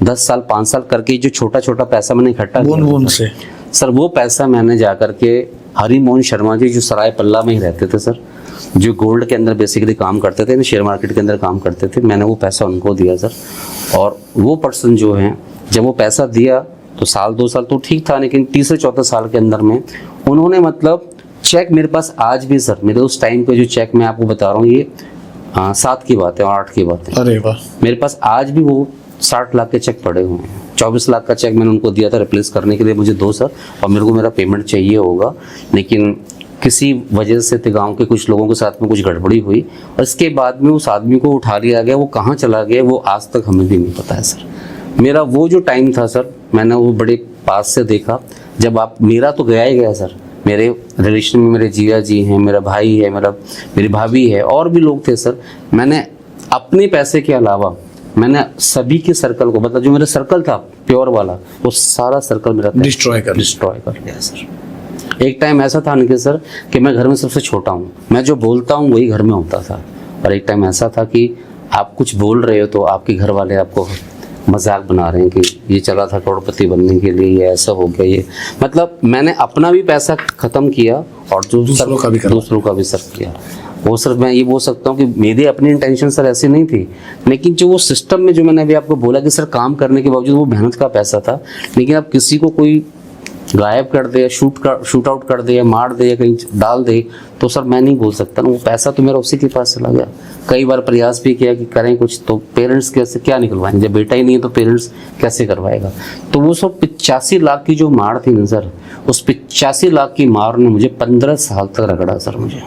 10 साल 5 साल करके जो छोटा छोटा पैसा मैंने इकट्ठा किया से सर, वो पैसा मैंने जा करके हरिमोहन शर्मा जी जो सराय पल्ला में ही रहते थे सर, जो गोल्ड के अंदर बेसिकली काम करते थे, शेयर मार्केट के अंदर काम करते थे, मैंने वो पैसा उनको दिया सर। और वो पर्सन जो है जब वो पैसा दिया तो 1-2 साल तो ठीक था, लेकिन तीसरे चौथे साल के अंदर में उन्होंने मतलब चेक मेरे पास आज भी सर, मेरे उस टाइम पे जो चेक मैं आपको बता रहा हूँ ये 7 की बात है और 8 की बात है, अरे वाह, मेरे पास आज भी वो 60 लाख के चेक पड़े हुए हैं। 24 लाख का चेक मैंने उनको दिया था रिप्लेस करने के लिए, मुझे दो सर और मेरे को मेरा पेमेंट चाहिए होगा, लेकिन किसी वजह से गांव के कुछ लोगों के साथ में कुछ गड़बड़ी हुई और इसके बाद में उस आदमी को उठा लिया गया। वो कहाँ चला गया वो आज तक हमें भी नहीं पता है सर। मेरा वो जो टाइम था सर, मैंने वो बड़े पास से देखा, जब आप मेरा तो गया ही गया सर, मेरे रिलेशन में मेरे जिया जी हैं, मेरा भाई है, मेरी भाभी है और भी लोग थे सर। मैंने अपने पैसे के अलावा मैंने सभी के सर्कल को, मतलब जो मेरा सर्कल था प्योर वाला, वो सारा सर्कल मेरा डिस्ट्रॉय कर लिया सर। एक टाइम ऐसा था अनिकेत सर कि मैं घर में सबसे छोटा हूँ, मैं जो बोलता हूँ वही घर में होता था। और एक टाइम ऐसा था कि आप कुछ बोल रहे हो तो आपके घर वाले आपको मजाक बना रहे हैं कि ये चला था करोड़पति बनने के लिए, ये ऐसा हो गया, ये मतलब मैंने अपना भी पैसा खत्म किया और जो दूसरों का भी सर किया। वो सर मैं ये बोल सकता हूँ कि मेरी अपनी इंटेंशन सर ऐसी नहीं थी, लेकिन जो वो सिस्टम में जो मैंने अभी आपको बोला कि सर काम करने के बावजूद वो मेहनत का पैसा था, लेकिन अब किसी को कोई गायब कर दे, शूट आउट कर दे या मार दे या कहीं डाल दे, तो सर मैं नहीं बोल सकता ना, वो पैसा तो मेरा उसी के पास चला गया। कई बार प्रयास भी किया कि करें कुछ, तो पेरेंट्स कैसे क्या निकलवाएंगे, जब बेटा ही नहीं है तो पेरेंट्स कैसे करवाएगा। तो वो सब 85 लाख की जो मार थी ना सर, उस 85 लाख की मार ने मुझे 15 साल तक रगड़ा सर। मुझे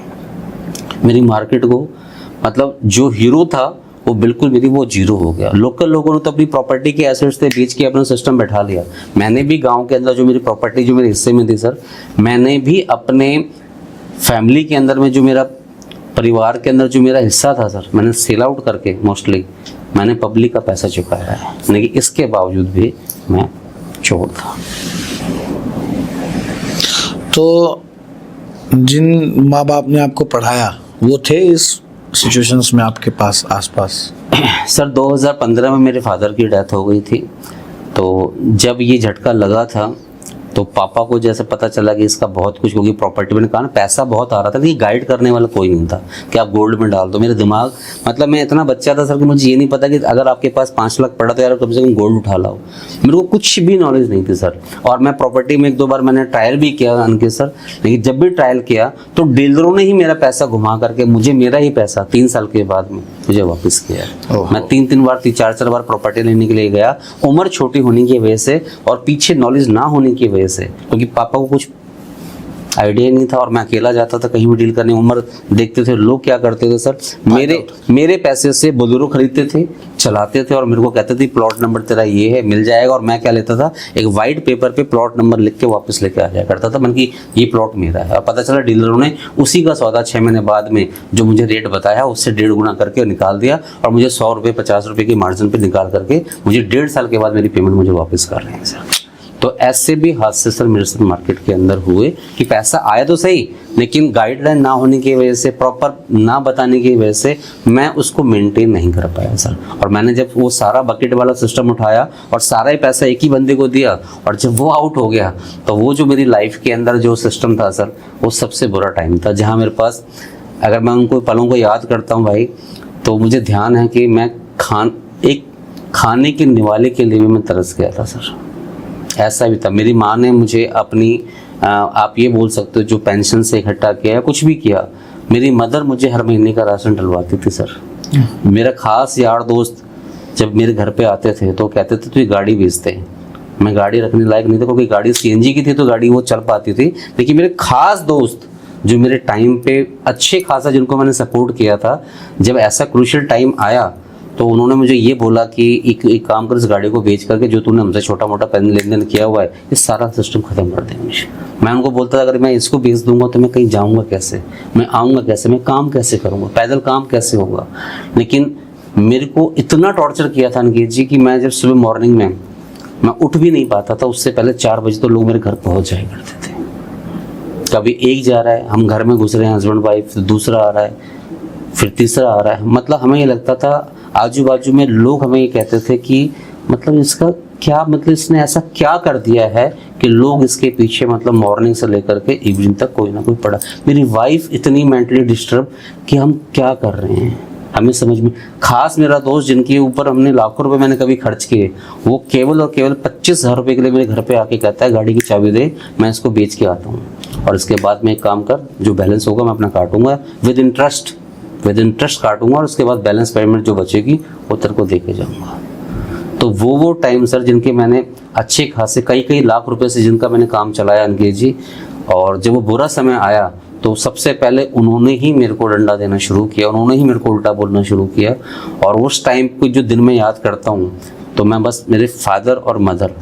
मेरी मार्केट को, मतलब जो हीरो था वो बिल्कुल मेरी वो जीरो हो गया। लोकल लोगों ने तो अपनी प्रॉपर्टी के एसेट्स थे बेच के अपना सिस्टम बैठा लिया। मैंने भी गांव के अंदर जो मेरी प्रॉपर्टी जो मेरे हिस्से में थी सर, मैंने भी अपने फैमिली के अंदर में जो मेरा परिवार के अंदर जो मेरा हिस्सा था सर, मैंने सेल आउट करके मोस्टली मैंने पब्लिक का पैसा चुकाया है, लेकिन इसके बावजूद भी मैं चोर था। तो जिन माँ बाप ने आपको पढ़ाया वो थे इस सिचुएशंस में आपके पास आसपास? सर 2015 में मेरे फादर की डेथ हो गई थी, तो जब ये झटका लगा था तो पापा को जैसे पता चला कि इसका बहुत कुछ होगी प्रॉपर्टी, मैंने कहा ना पैसा बहुत आ रहा था, लेकिन गाइड करने वाला कोई नहीं था कि आप गोल्ड में डाल दो। मेरे दिमाग, मतलब मैं इतना बच्चा था सर कि मुझे ये नहीं पता कि अगर आपके पास 5 लाख पड़ा तो यार कम से कम गोल्ड उठा लाओ। मेरे को कुछ भी नॉलेज नहीं थी सर। और मैं प्रॉपर्टी में 1-2 बार मैंने ट्रायल भी किया अनिकेत सर, लेकिन जब भी ट्रायल किया तो डीलरों ने ही मेरा पैसा घुमा करके मुझे मेरा ही पैसा 3 साल के बाद में मुझे वापस किया। मैं 3-3 बार 4-4 बार प्रॉपर्टी लेने के लिए गया, उम्र छोटी होने की वजह से और पीछे नॉलेज ना होने की वजह से, क्योंकि पापा को कुछ आइडिया नहीं था और मैं अकेला जाता था कहीं भी डील करने। उम्र देखते थे लोग क्या करते थे सर, मेरे पैसे से बोलेरो खरीदते थे, चलाते थे और मेरे को कहते थे प्लॉट नंबर तेरा ये है, मिल जाएगा। और मैं क्या लेता था, एक वाइट पेपर पे प्लॉट नंबर लिख के वापस लेके आ जाया करता था। मैंने कि ये प्लॉट मेरा है। और पता चला डीलरों ने उसी का सौदा 6 महीने बाद में जो मुझे रेट बताया उससे 1.5 गुना करके निकाल दिया और मुझे 100 रुपये 50 रुपये की मार्जिन पे निकाल करके मुझे 1.5 साल के बाद मेरी पेमेंट मुझे वापस कर रहे हैं सर। तो ऐसे भी हादसे सर मेरे साथ मार्केट के अंदर हुए कि पैसा आया तो सही, लेकिन गाइडलाइन ना होने की वजह से, प्रॉपर ना बताने की वजह से मैं उसको मेंटेन नहीं कर पाया सर। और मैंने जब वो सारा बकेट वाला सिस्टम उठाया और सारा ही पैसा एक ही बंदे को दिया और जब वो आउट हो गया तो वो जो मेरी लाइफ के अंदर जो सिस्टम था सर, वो सबसे बुरा टाइम था। जहाँ मेरे पास, अगर मैं उनको पलों को याद करता हूँ भाई, तो मुझे ध्यान है कि मैं एक खाने के निवाले के लिए भी मैं तरस गया था सर। ऐसा भी था। मेरी माँ ने मुझे अपनी आप ये बोल सकते हो जो पेंशन से इकट्ठा किया या कुछ भी किया, मेरी मदर मुझे हर महीने का राशन डलवाती थी सर। मेरा खास यार दोस्त जब मेरे घर पे आते थे तो कहते थे तू ये गाड़ी बेचते। मैं गाड़ी रखने लायक नहीं था क्योंकि गाड़ी सीएनजी की थी तो गाड़ी वो चल पाती थी। लेकिन मेरे खास दोस्त जो मेरे टाइम पे अच्छे खासा, जिनको मैंने सपोर्ट किया था, जब ऐसा क्रूशियल टाइम आया तो उन्होंने मुझे ये बोला कि एक काम कर, इस गाड़ी को बेच करके जो तूने हमसे छोटा मोटा लेन देन किया हुआ है इस सारा सिस्टम खत्म कर दे मुझे। मैं उनको बोलता था अगर मैं इसको बेच दूंगा तो मैं कहीं जाऊंगा कैसे, मैं आऊँगा कैसे, मैं काम कैसे करूँगा, पैदल काम कैसे होगा। लेकिन मेरे को इतना टॉर्चर किया था अंकित जी कि मैं जब सुबह मॉर्निंग में मैं उठ भी नहीं पाता था, उससे पहले 4 बजे तो लोग मेरे घर पहुँच जाया करते थे। कभी एक जा रहा है, हम घर में घुस रहे हैं हस्बैंड वाइफ, दूसरा आ रहा है, फिर तीसरा आ रहा है। मतलब हमें ये लगता था, आजू बाजू में लोग हमें ये कहते थे कि मतलब इसका क्या, मतलब इसने ऐसा क्या कर दिया है कि लोग इसके पीछे मतलब मॉर्निंग से लेकर के इवनिंग तक कोई ना कोई पड़ा। मेरी वाइफ इतनी मेंटली डिस्टर्ब कि हम क्या कर रहे हैं हमें समझ में। खास मेरा दोस्त जिनके ऊपर हमने लाखों रुपए मैंने कभी खर्च किए, वो केवल और केवल 25,000 रुपये के लिए मेरे घर पे आके कहता है गाड़ी की चाबी दे, मैं इसको बेच के आता हूँ और इसके बाद में एक काम कर, जो बैलेंस होगा मैं अपना काटूंगा विद इंटरेस्ट काटूंगा और उसके बाद बैलेंस पेमेंट जो बचेगी वो तेरे को दे के जाऊंगा। तो वो टाइम सर जिनके मैंने अच्छे खासे कई लाख रुपए से जिनका मैंने काम चलाया अंकित जी, और जब वो बुरा समय आया तो सबसे पहले उन्होंने ही मेरे को डंडा देना शुरू किया, उन्होंने ही मेरे को उल्टा बोलना शुरू किया। और उस टाइम को जो दिन में याद करता हूँ तो मैं बस, मेरे फादर और मदर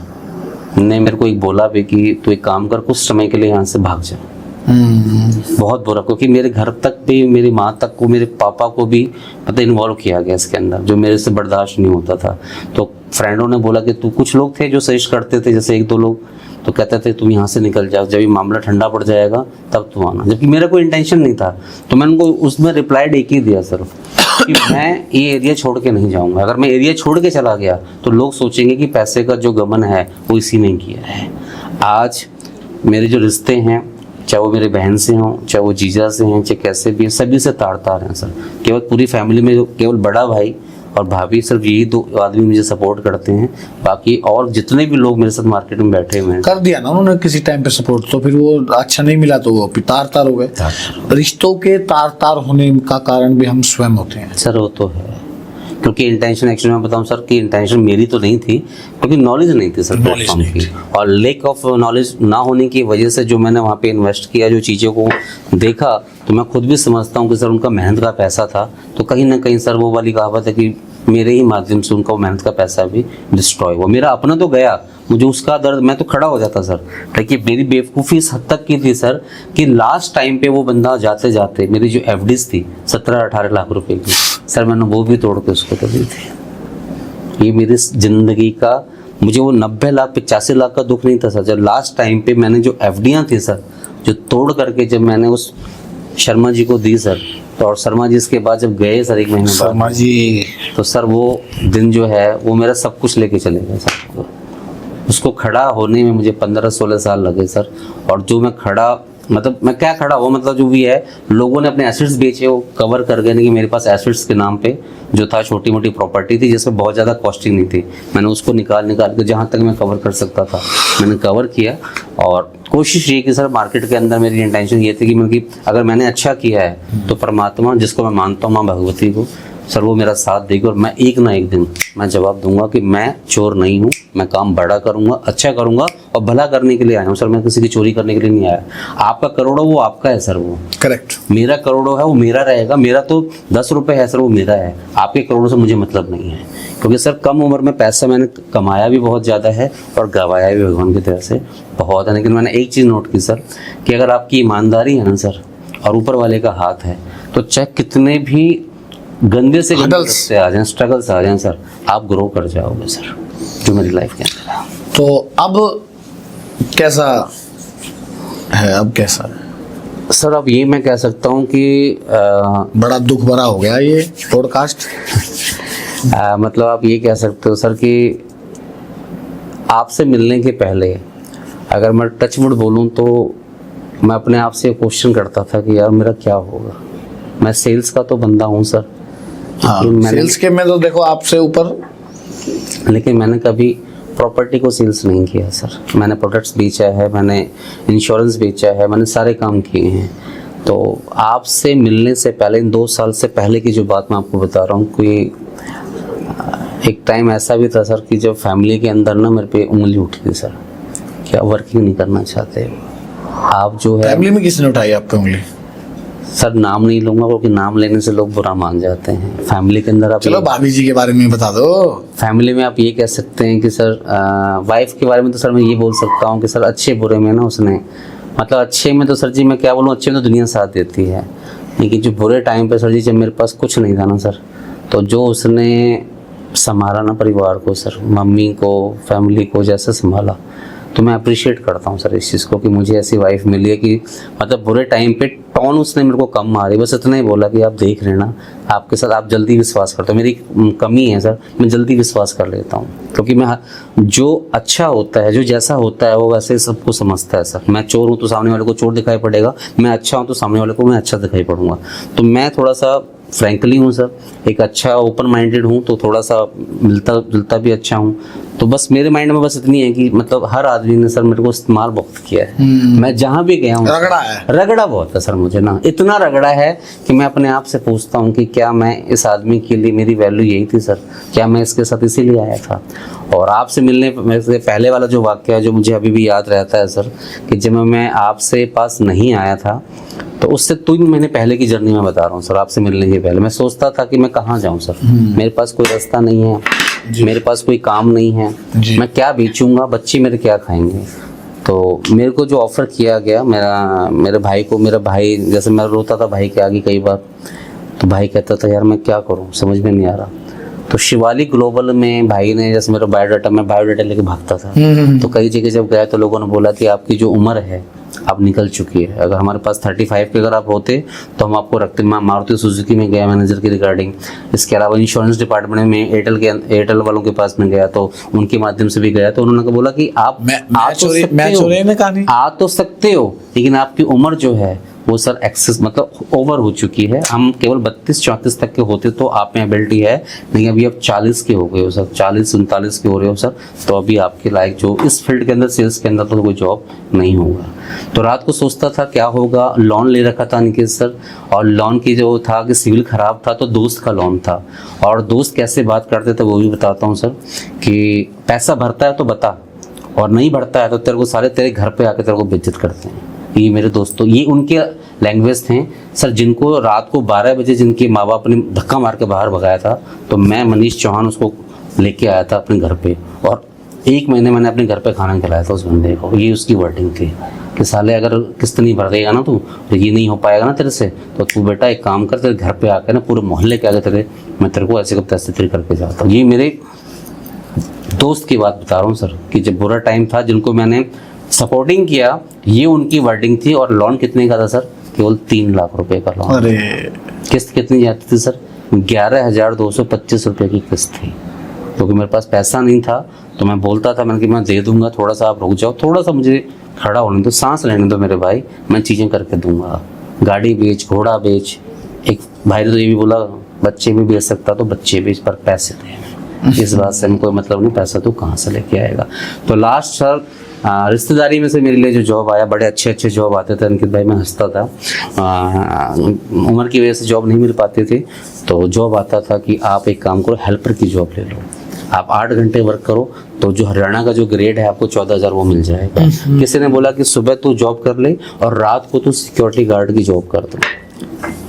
ने मेरे को एक बोला भी कि तू एक काम कर, कुछ समय के लिए यहाँ से भाग जा। बहुत बुरा, क्योंकि मेरे घर तक भी, मेरी माँ तक को, मेरे पापा को भी मतलब इन्वॉल्व किया गया इसके अंदर, जो मेरे से बर्दाश्त नहीं होता था। तो फ्रेंडों ने बोला कि तू, कुछ लोग थे जो सजेस्ट करते थे, जैसे 1-2 लोग तो कहते थे तुम यहाँ से निकल जाओ, जब ये मामला ठंडा पड़ जाएगा तब तू आना। जबकि मेरा कोई इंटेंशन नहीं था। तो मैंने उनको उसमें रिप्लाई एक ही दिया सर कि मैं ये एरिया छोड़ के नहीं जाऊँगा। अगर मैं एरिया छोड़ के चला गया तो लोग सोचेंगे कि पैसे का जो गमन है वो इसी ने किया है। आज मेरे जो रिश्ते हैं, चाहे वो मेरे बहन से हों, चाहे वो जीजा से हैं, चाहे कैसे भी, सभी से तार हैं सर। केवल पूरी फैमिली में जो केवल बड़ा भाई और भाभी, सिर्फ यही 2 आदमी मुझे सपोर्ट करते हैं। बाकी और जितने भी लोग मेरे साथ मार्केट में बैठे हुए हैं, कर दिया ना उन्होंने किसी टाइम पे सपोर्ट, तो फिर वो अच्छा नहीं मिला तो वो तार हो गए। रिश्तों के तार होने का कारण भी हम स्वयं होते हैं सर। वो तो है, क्योंकि इंटेंशन, एक्चुअली मैं बताऊं सर कि इंटेंशन मेरी तो नहीं थी, क्योंकि नॉलेज नहीं थी सर प्लेटफॉर्म की, और लेक ऑफ नॉलेज ना होने की वजह से जो मैंने वहाँ पे इन्वेस्ट किया, जो चीज़ों को देखा, तो मैं खुद भी समझता हूँ कि सर उनका मेहनत का पैसा था। तो कहीं ना कहीं सर वो वाली कहावत है कि मेरे ही माध्यम से उनका मेहनत का पैसा भी डिस्ट्रॉय हुआ। मेरा अपना तो गया, मुझे उसका दर्द, मैं तो खड़ा हो जाता सर। लेकिन मेरी बेवकूफ़ी इस हद तक की थी सर कि लास्ट टाइम पे वो बंदा जाते जाते, मेरी जो एफडीज थी 17-18 लाख रुपए की सर, मैंने वो भी तोड़ के उसको तो दी थी। ये मेरी ज़िंदगी का, मुझे वो 90 लाख 85 लाख का दुख नहीं था सर। जब लास्ट टाइम पे मैंने जो एफडियाँ थी सर, जो तोड़ करके जब मैंने उस शर्मा जी को दी सर, तो और शर्मा जी इसके बाद जब गए सर 1 महीने बाद शर्मा जी, तो सर वो दिन जो है वो मेरा सब कुछ लेके चले गए सर। उसको खड़ा होने में मुझे 15-16 साल लगे सर। और जो मैं खड़ा, मतलब मैं क्या खड़ा हुआ, मतलब जो भी है, लोगों ने अपने एसेट्स बेचे, वो कवर कर गए। कि मेरे पास एसेट्स के नाम पे जो था छोटी मोटी प्रॉपर्टी थी जिसमें बहुत ज़्यादा कॉस्टिंग नहीं थी, मैंने उसको निकाल के जहाँ तक मैं कवर कर सकता था मैंने कवर किया। और कोशिश ये कि सर मार्केट के अंदर मेरी इंटेंशन ये थी कि मतलब अगर मैंने अच्छा किया है तो परमात्मा, जिसको मैं मानता हूँ माँ भगवती को, सर वो मेरा साथ देगी और मैं एक ना एक दिन मैं जवाब दूंगा कि मैं चोर नहीं हूँ, मैं काम बड़ा करूंगा, अच्छा करूंगा और भला करने के लिए आया हूँ सर। मैं किसी की चोरी करने के लिए नहीं आया। आपका करोड़ों वो आपका है सर, वो करेक्ट। मेरा करोड़ों है वो मेरा रहेगा। मेरा तो 10 रुपए है सर, वो मेरा है। आपके करोड़ों से मुझे मतलब नहीं है, क्योंकि सर कम उम्र में पैसा मैंने कमाया भी बहुत ज़्यादा है और गवाया भी भगवान की तरह से बहुत है। लेकिन मैंने एक चीज़ नोट की सर कि अगर आपकी ईमानदारी है ना सर और ऊपर वाले का हाथ है, तो चाहे कितने भी गंदे से गंदे रास्ते आ जाएं, स्ट्रगल्स आ जाएं सर, आप ग्रो कर जाओगे सर, जो मेरी लाइफ के अंदर है। तो अब कैसा है, अब कैसा है सर? अब ये मैं कह सकता हूँ कि बड़ा दुख भरा हो गया ये पॉडकास्ट। मतलब आप ये कह सकते हो सर कि आपसे मिलने के पहले अगर मैं टचवुड बोलूँ तो मैं अपने आप से क्वेश्चन करता था कि यार मेरा क्या होगा। मैं सेल्स का तो बंदा हूँ सर, हाँ, सेल्स के में तो देखो आपसे ऊपर, लेकिन मैंने कभी प्रॉपर्टी को सेल्स नहीं किया सर। मैंने प्रोडक्ट्स बेचा है, मैंने इंश्योरेंस बेचा है, मैंने सारे काम किए हैं। तो आपसे मिलने से पहले, इन 2 साल से पहले की जो बात मैं आपको बता रहा हूँ कि एक टाइम ऐसा भी था सर कि जब फैमिली के अंदर ना मेरे पे उंगली उठी थी सर, क्या वर्किंग नहीं करना चाहते आप, जो है। फैमिली में किसने उठाई आपकी उंगली? सर नाम नहीं लूंगा क्योंकि नाम लेने से लोग बुरा मान जाते हैं। फैमिली के अंदर आप चलो भाभी जी के बारे में बता दो। फैमिली में आप ये कह सकते हैं कि सर वाइफ के बारे में तो सर मैं ये बोल सकता हूँ कि सर अच्छे बुरे में ना उसने, मतलब अच्छे में तो सर जी मैं क्या बोलूँ, अच्छे में तो दुनिया साथ देती है, लेकिन जो बुरे टाइम पे सर जी जब मेरे पास कुछ नहीं था ना सर, तो जो उसने संभाला ना परिवार को सर, मम्मी को, फैमिली को जैसे संभाला, तो मैं अप्रिशिएट करता हूँ सर इस चीज़ को कि मुझे ऐसी वाइफ मिली है कि मतलब बुरे टाइम पे टोन उसने मेरे को कम मारी, बस इतना ही बोला कि आप देख रहे ना, आपके साथ आप जल्दी विश्वास करते हो। मेरी कमी है सर, मैं जल्दी विश्वास कर लेता हूँ, क्योंकि मैं जो अच्छा होता है, जो जैसा होता है वो वैसे सबको समझता है सर। मैं चोर हूँ तो सामने वाले को चोर दिखाई पड़ेगा, मैं अच्छा हूँ तो सामने वाले को मैं अच्छा दिखाई पड़ूंगा। तो मैं थोड़ा सा फ्रैंकली हूँ सर, एक अच्छा ओपन माइंडेड हूँ, तो थोड़ा सा मिलता जुलता भी अच्छा हूँ। तो बस मेरे माइंड में बस इतनी है कि मतलब हर आदमी ने सर मेरे को इस्तेमाल बहुत किया है। मैं जहाँ भी गया हूँ रगड़ा है, रगड़ा बहुत है सर मुझे ना, इतना रगड़ा है कि मैं अपने आप से पूछता हूँ कि क्या मैं इस आदमी के लिए, मेरी वैल्यू यही थी सर, क्या मैं इसके साथ इसीलिए आया था। और आपसे मिलने से पहले वाला जो वाक्य है जो मुझे अभी भी याद रहता है सर, कि जब मैं आपसे पास नहीं आया था तो उससे 3 महीने पहले की जर्नी मैं बता रहा हूँ सर। आपसे मिलने के पहले मैं सोचता था कि मैं कहाँ जाऊँ सर, मेरे पास कोई रास्ता नहीं है, मेरे पास कोई काम नहीं है, मैं क्या बेचूंगा, बच्चे मेरे क्या खाएंगे। तो मेरे को जो ऑफ़र किया गया, मेरे भाई को, मेरा भाई जैसे मैं रोता था भाई के आगे कई बार, तो भाई कहता था यार मैं क्या करूँ, समझ में नहीं आ रहा। तो शिवालिक ग्लोबल में भाई ने जैसे मेरा बायोडाटा, मैं बायोडाटा लेके भागता था, तो कई जगह जब गया तो लोगों ने बोला कि आपकी जो उम्र है अब निकल चुकी है, अगर हमारे पास 35 के अगर आप होते तो हम आपको रखते। मैं मारुति सुजुकी में गया मैनेजर की रिगार्डिंग, इसके अलावा इंश्योरेंस डिपार्टमेंट में एयरटेल वालों के पास में गया, तो उनके माध्यम से भी गया, तो उन्होंने बोला कि आप आ तो सकते हो लेकिन आपकी उम्र जो है वो सर एक्सेस मतलब ओवर हो चुकी है। हम केवल 32-34 तक के होते तो आप में एबिलिटी है, लेकिन अभी आप 40 के हो गए हो सर, 40-39 के हो रहे हो सर, तो अभी आपके लायक जो इस फील्ड के अंदर, सेल्स के अंदर, तो कोई जॉब नहीं होगा। तो रात को सोचता था क्या होगा, लोन ले रखा था निकेत सर, और लोन की जो था कि सिविल खराब था, तो दोस्त का लोन था, और दोस्त कैसे बात करते थे वो भी बताता हूँ सर, कि पैसा भरता है तो बता, और नहीं भरता है तो तेरे को सारे तेरे घर पे आके तेरे को बेइज्जत करते हैं। ये मेरे दोस्तों, ये उनके लैंग्वेज थे सर, जिनको रात को 12 बजे जिनके माँ बाप ने धक्का मार के बाहर भगाया था, तो मैं मनीष चौहान उसको लेके आया था अपने घर पे, और 1 महीने मैंने अपने घर पे खाना खिलाया था उस बंदे को। ये उसकी वर्डिंग थी कि साले अगर किस्त नहीं भर देगा ना तू, तो ये नहीं हो पाएगा ना तेरे से, तो तू बेटा एक काम कर, तेरे घर पे आकर ना पूरे मोहल्ले के आगे तेरे, मैं तेरे को ऐसे करते ऐसे करके जाता हूँ। ये मेरे दोस्त की बात बता रहा हूँ सर, कि जब बुरा टाइम था जिनको मैंने सपोर्टिंग किया, ये उनकी वर्डिंग थी। और लोन कितने का था सर? केवल 3 लाख रुपए का लोन। अरे किस्त कितनी जाती थी सर? 11,225 रुपए की किस्त थी, क्योंकि मेरे पास पैसा नहीं था। तो मैं बोलता था, मैंने कि मैं दे दूंगा, थोड़ा सा आप रुक जाओ, थोड़ा सा मुझे खड़ा होने दो, सांस लेने दो मेरे भाई, मैं चीज़ें करके दूंगा, गाड़ी बेच, घोड़ा बेच। एक भाई ने तो ये भी बोला बच्चे भी बेच सकता तो बच्चे बेच, पर पैसे दे। इस बात से कोई मतलब नहीं, पैसा तो कहाँ से लेके आएगा। तो लास्ट सर रिश्तेदारी में से मेरे लिए जो जॉब आया, बड़े अच्छे अच्छे जॉब आते थे अंकित भाई, मैं हंसता था। उम्र की वजह से जॉब नहीं मिल पाती थी, तो जॉब आता था कि आप एक काम करो, हेल्पर की जॉब ले लो, आप 8 घंटे वर्क करो तो जो हरियाणा का जो ग्रेड है आपको 14,000 वो मिल जाएगा। किसी ने बोला कि सुबह तू जॉब कर ले और रात को तू सिक्योरिटी गार्ड की जॉब कर दो,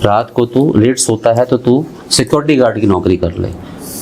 रात को तू लेट सोता है तो तू सिक्योरिटी गार्ड की नौकरी कर ले।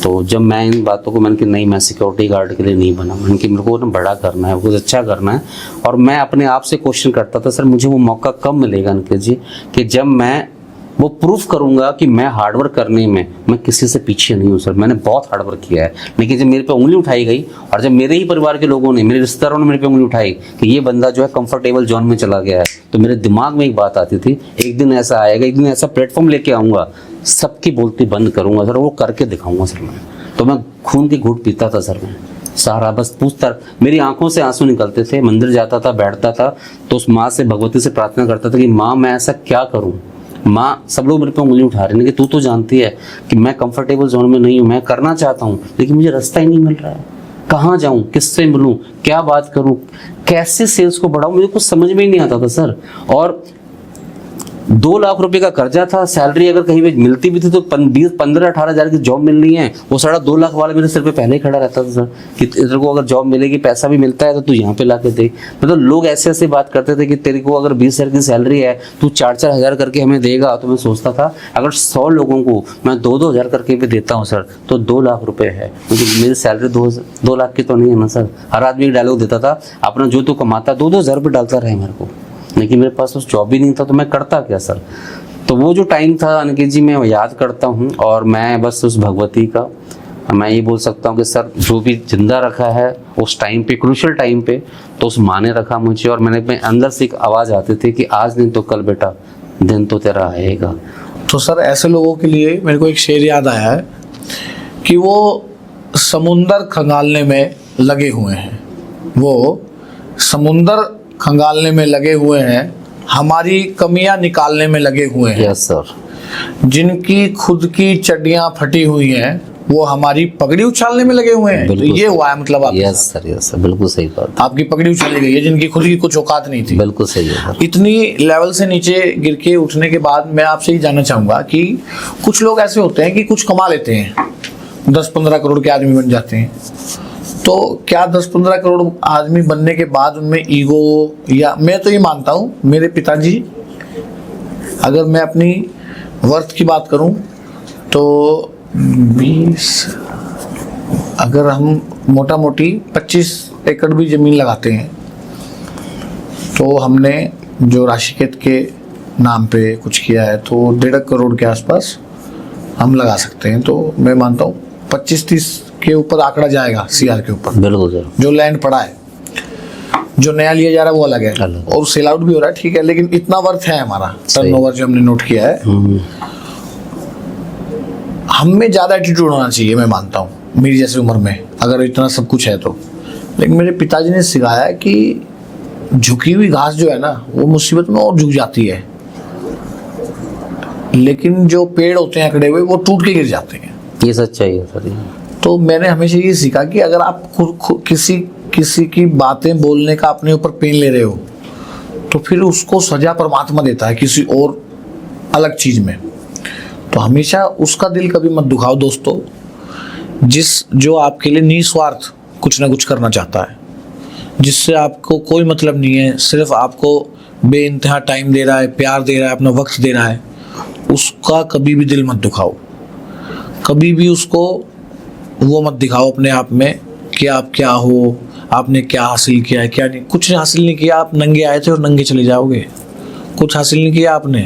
तो जब मैं इन बातों को, मैंने कि नहीं, मैं सिक्योरिटी गार्ड के लिए नहीं बना, मैंने कि मेरे को ना बड़ा करना है, कुछ अच्छा करना है। और मैं अपने आप से क्वेश्चन करता था, सर मुझे वो मौका कब मिलेगा अंकित जी, कि जब मैं वो प्रूफ करूंगा कि मैं हार्डवर्क करने में मैं किसी से पीछे नहीं हूँ। सर मैंने बहुत हार्डवर्क किया है, लेकिन जब मेरे पे उंगली उठाई गई और जब मेरे ही परिवार के लोगों ने, मेरे रिश्तेदारों ने मेरे पे उंगली उठाई कि ये बंदा जो है कंफर्टेबल जोन में चला गया है, तो मेरे दिमाग में एक बात आती थी, एक दिन ऐसा आएगा, एक दिन ऐसा प्लेटफॉर्म लेके आऊँगा, सबकी बोलती बंद करूँगा सर, वो करके दिखाऊंगा सर मैं। तो मैं खून की घूंट पीता था सर, मैं सारा बस पूछता, मेरी आंखों से आंसू निकलते थे। मंदिर जाता था, बैठता था तो उस माँ से, भगवती से प्रार्थना करता था कि माँ मैं ऐसा क्या करूँ। माँ, सब लोग मेरे पे उंगली उठा रहे हैं कि तू तो जानती है कि मैं कंफर्टेबल जोन में नहीं हूँ, मैं करना चाहता हूँ लेकिन मुझे रास्ता ही नहीं मिल रहा है, कहाँ जाऊँ, किससे मिलूँ, क्या बात करूँ, कैसे सेल्स को बढ़ाऊँ, मुझे कुछ समझ में ही नहीं आता था सर। और 2 लाख रुपए का कर्जा था, सैलरी अगर कहीं भी मिलती भी थी तो 15-18 हज़ार की जॉब मिलनी है, वो साढ़ा 2 लाख वाला मेरे सिर पे पहले ही खड़ा रहता था सर कि तेरे को अगर जॉब मिलेगी, पैसा भी मिलता है तो तू यहाँ पे ला के दे। मतलब लोग ऐसे ऐसे बात करते थे कि तेरे को अगर 20 हज़ार की सैलरी है, तू 4-4 हज़ार करके हमें देगा। तो मैं सोचता था अगर 100 लोगों को मैं 2-2 हज़ार करके भी देता हूँ सर, तो 2 लाख रुपए है, क्योंकि मेरी सैलरी 2 लाख की तो नहीं है ना सर। हर आदमी एक डायलॉग देता था, अपना जो तू कमाता 2-2 हज़ार रुपये डालता रहे मेरे को, लेकिन मेरे पास उस जॉब ही नहीं था, तो मैं करता क्या सर। तो वो जो टाइम था अंकित जी, मैं याद करता हूँ और मैं बस उस भगवती का, मैं ये बोल सकता हूँ कि सर जो भी जिंदा रखा है उस टाइम पे, क्रूशियल टाइम पे, तो उस माँ ने रखा मुझे। और मैंने अंदर से एक आवाज़ आती थी कि आज नहीं तो कल बेटा, दिन तो तेरा आएगा। तो सर ऐसे लोगों के लिए मेरे को एक शेर याद आया है कि वो समुंदर खंगालने में लगे हुए हैं, वो समुंदर खंगालने में लगे हुए हैं, हमारी कमियां निकालने में लगे हुए हैं। Yes sir. जिनकी खुद की चड्डियां फटी हुई हैं वो हमारी पगड़ी उछालने में लगे हुए हैं। तो ये हुआ है मतलब आप। यस सर, यस सर, बिल्कुल सही बात। आपकी पगड़ी उछाली गई है जिनकी खुद की कुछ औकात नहीं थी। बिल्कुल सही है सर। इतनी लेवल से नीचे गिर के उठने के बाद मैं आपसे ये जानना चाहूंगा कि कुछ लोग ऐसे होते हैं कि कुछ कमा लेते हैं, 10-15 करोड़ के आदमी बन जाते हैं, तो क्या 10-15 करोड़ आदमी बनने के बाद उनमें ईगो, या मैं तो ये मानता हूँ, मेरे पिताजी, अगर मैं अपनी वर्थ की बात करूँ तो 20, अगर हम मोटा मोटी 25 एकड़ भी ज़मीन लगाते हैं तो हमने जो राशिकेत के नाम पे कुछ किया है तो 1.5 करोड़ के आसपास हम लगा सकते हैं। तो मैं मानता हूँ 25-30 के ऊपर आंकड़ा जाएगा सीआर के ऊपर। बिल्कुल सर। जो लैंड पड़ा है, जो नया लिया जा रहा है वो अलग है, और सेल आउट भी हो रहा है, ठीक है, लेकिन इतना वर्थ है हमारा टर्नओवर जो हमने नोट किया है। हम में ज़्यादा एटीट्यूड होना चाहिए, मैं मानता हूँ, मेरी जैसी उम्र में अगर इतना सब कुछ है तो। लेकिन मेरे पिताजी ने सिखाया है कि झुकी हुई घास जो है ना वो मुसीबत में और झुक जाती है, लेकिन जो पेड़ होते हैं अकड़े हुए वो टूट के गिर जाते हैं। ये सच्चाई है सर। तो मैंने हमेशा ये सीखा कि अगर आप किसी की बातें बोलने का अपने ऊपर पेन ले रहे हो तो फिर उसको सजा परमात्मा देता है किसी और अलग चीज में। तो हमेशा उसका दिल कभी मत दुखाओ दोस्तों, जो आपके लिए निस्वार्थ कुछ ना कुछ करना चाहता है, जिससे आपको कोई मतलब नहीं है, सिर्फ आपको बेइंतहा टाइम दे रहा है, प्यार दे रहा है, अपना वक्त दे रहा है, उसका कभी भी दिल मत दुखाओ। कभी भी उसको वो मत दिखाओ अपने आप में कि आप क्या हो, आपने क्या हासिल किया है, क्या नहीं। कुछ हासिल नहीं किया, आप नंगे आए थे और नंगे चले जाओगे। कुछ हासिल नहीं किया आपने,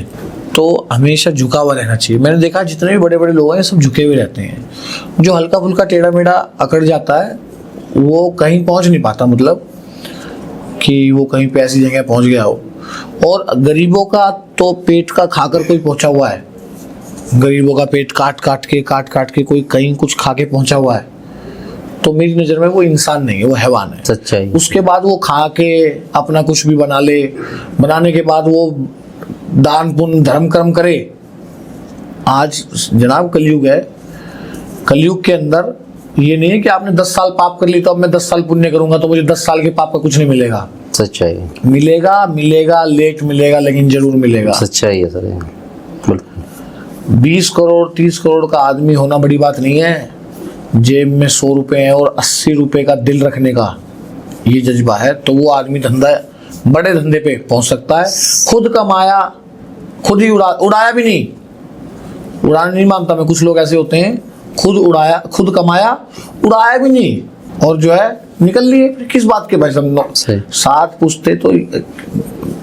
तो हमेशा झुका हुआ रहना चाहिए। मैंने देखा जितने भी बड़े बड़े लोग हैं सब झुके हुए रहते हैं। जो हल्का फुल्का टेढ़ा मेढ़ा अकड़ जाता है वो कहीं पहुंच नहीं पाता, मतलब कि वो कहीं पे ऐसी जगह पहुंच गया हो। और गरीबों का तो पेट का खाकर कोई पहुंचा हुआ है, गरीबों का पेट काट काट के कोई कहीं कुछ खा के पहुंचा हुआ है, तो मेरी नज़र में वो इंसान नहीं है, वो हैवान है। सच्चाई। उसके बाद वो खा के अपना कुछ भी बना ले, बनाने के बाद वो दान पुण्य धर्म कर्म करे। आज जनाब कलयुग है, कलयुग के अंदर ये नहीं है कि आपने 10 साल पाप कर ली तो अब मैं 10 साल पुण्य करूंगा तो मुझे 10 साल के पाप का कुछ नहीं मिलेगा। सच्चाई है, मिलेगा, मिलेगा, लेट मिलेगा, लेकिन जरूर मिलेगा। सच्चाई है सर ये, बिल्कुल। 20 करोड़ 30 करोड़ का आदमी होना बड़ी बात नहीं है। जेब में 100 रुपए है और 80 रुपए का दिल रखने का ये जज्बा है तो वो आदमी बड़े धंधे पे पहुंच सकता है। खुद कमाया, खुद ही उड़ाया भी नहीं, उड़ाना नहीं मानता मैं। कुछ लोग ऐसे होते हैं, खुद उड़ाया, खुद कमाया, उड़ाया भी नहीं और जो है निकल लिए। फिर किस बात के भाई सब साथ पूछते तो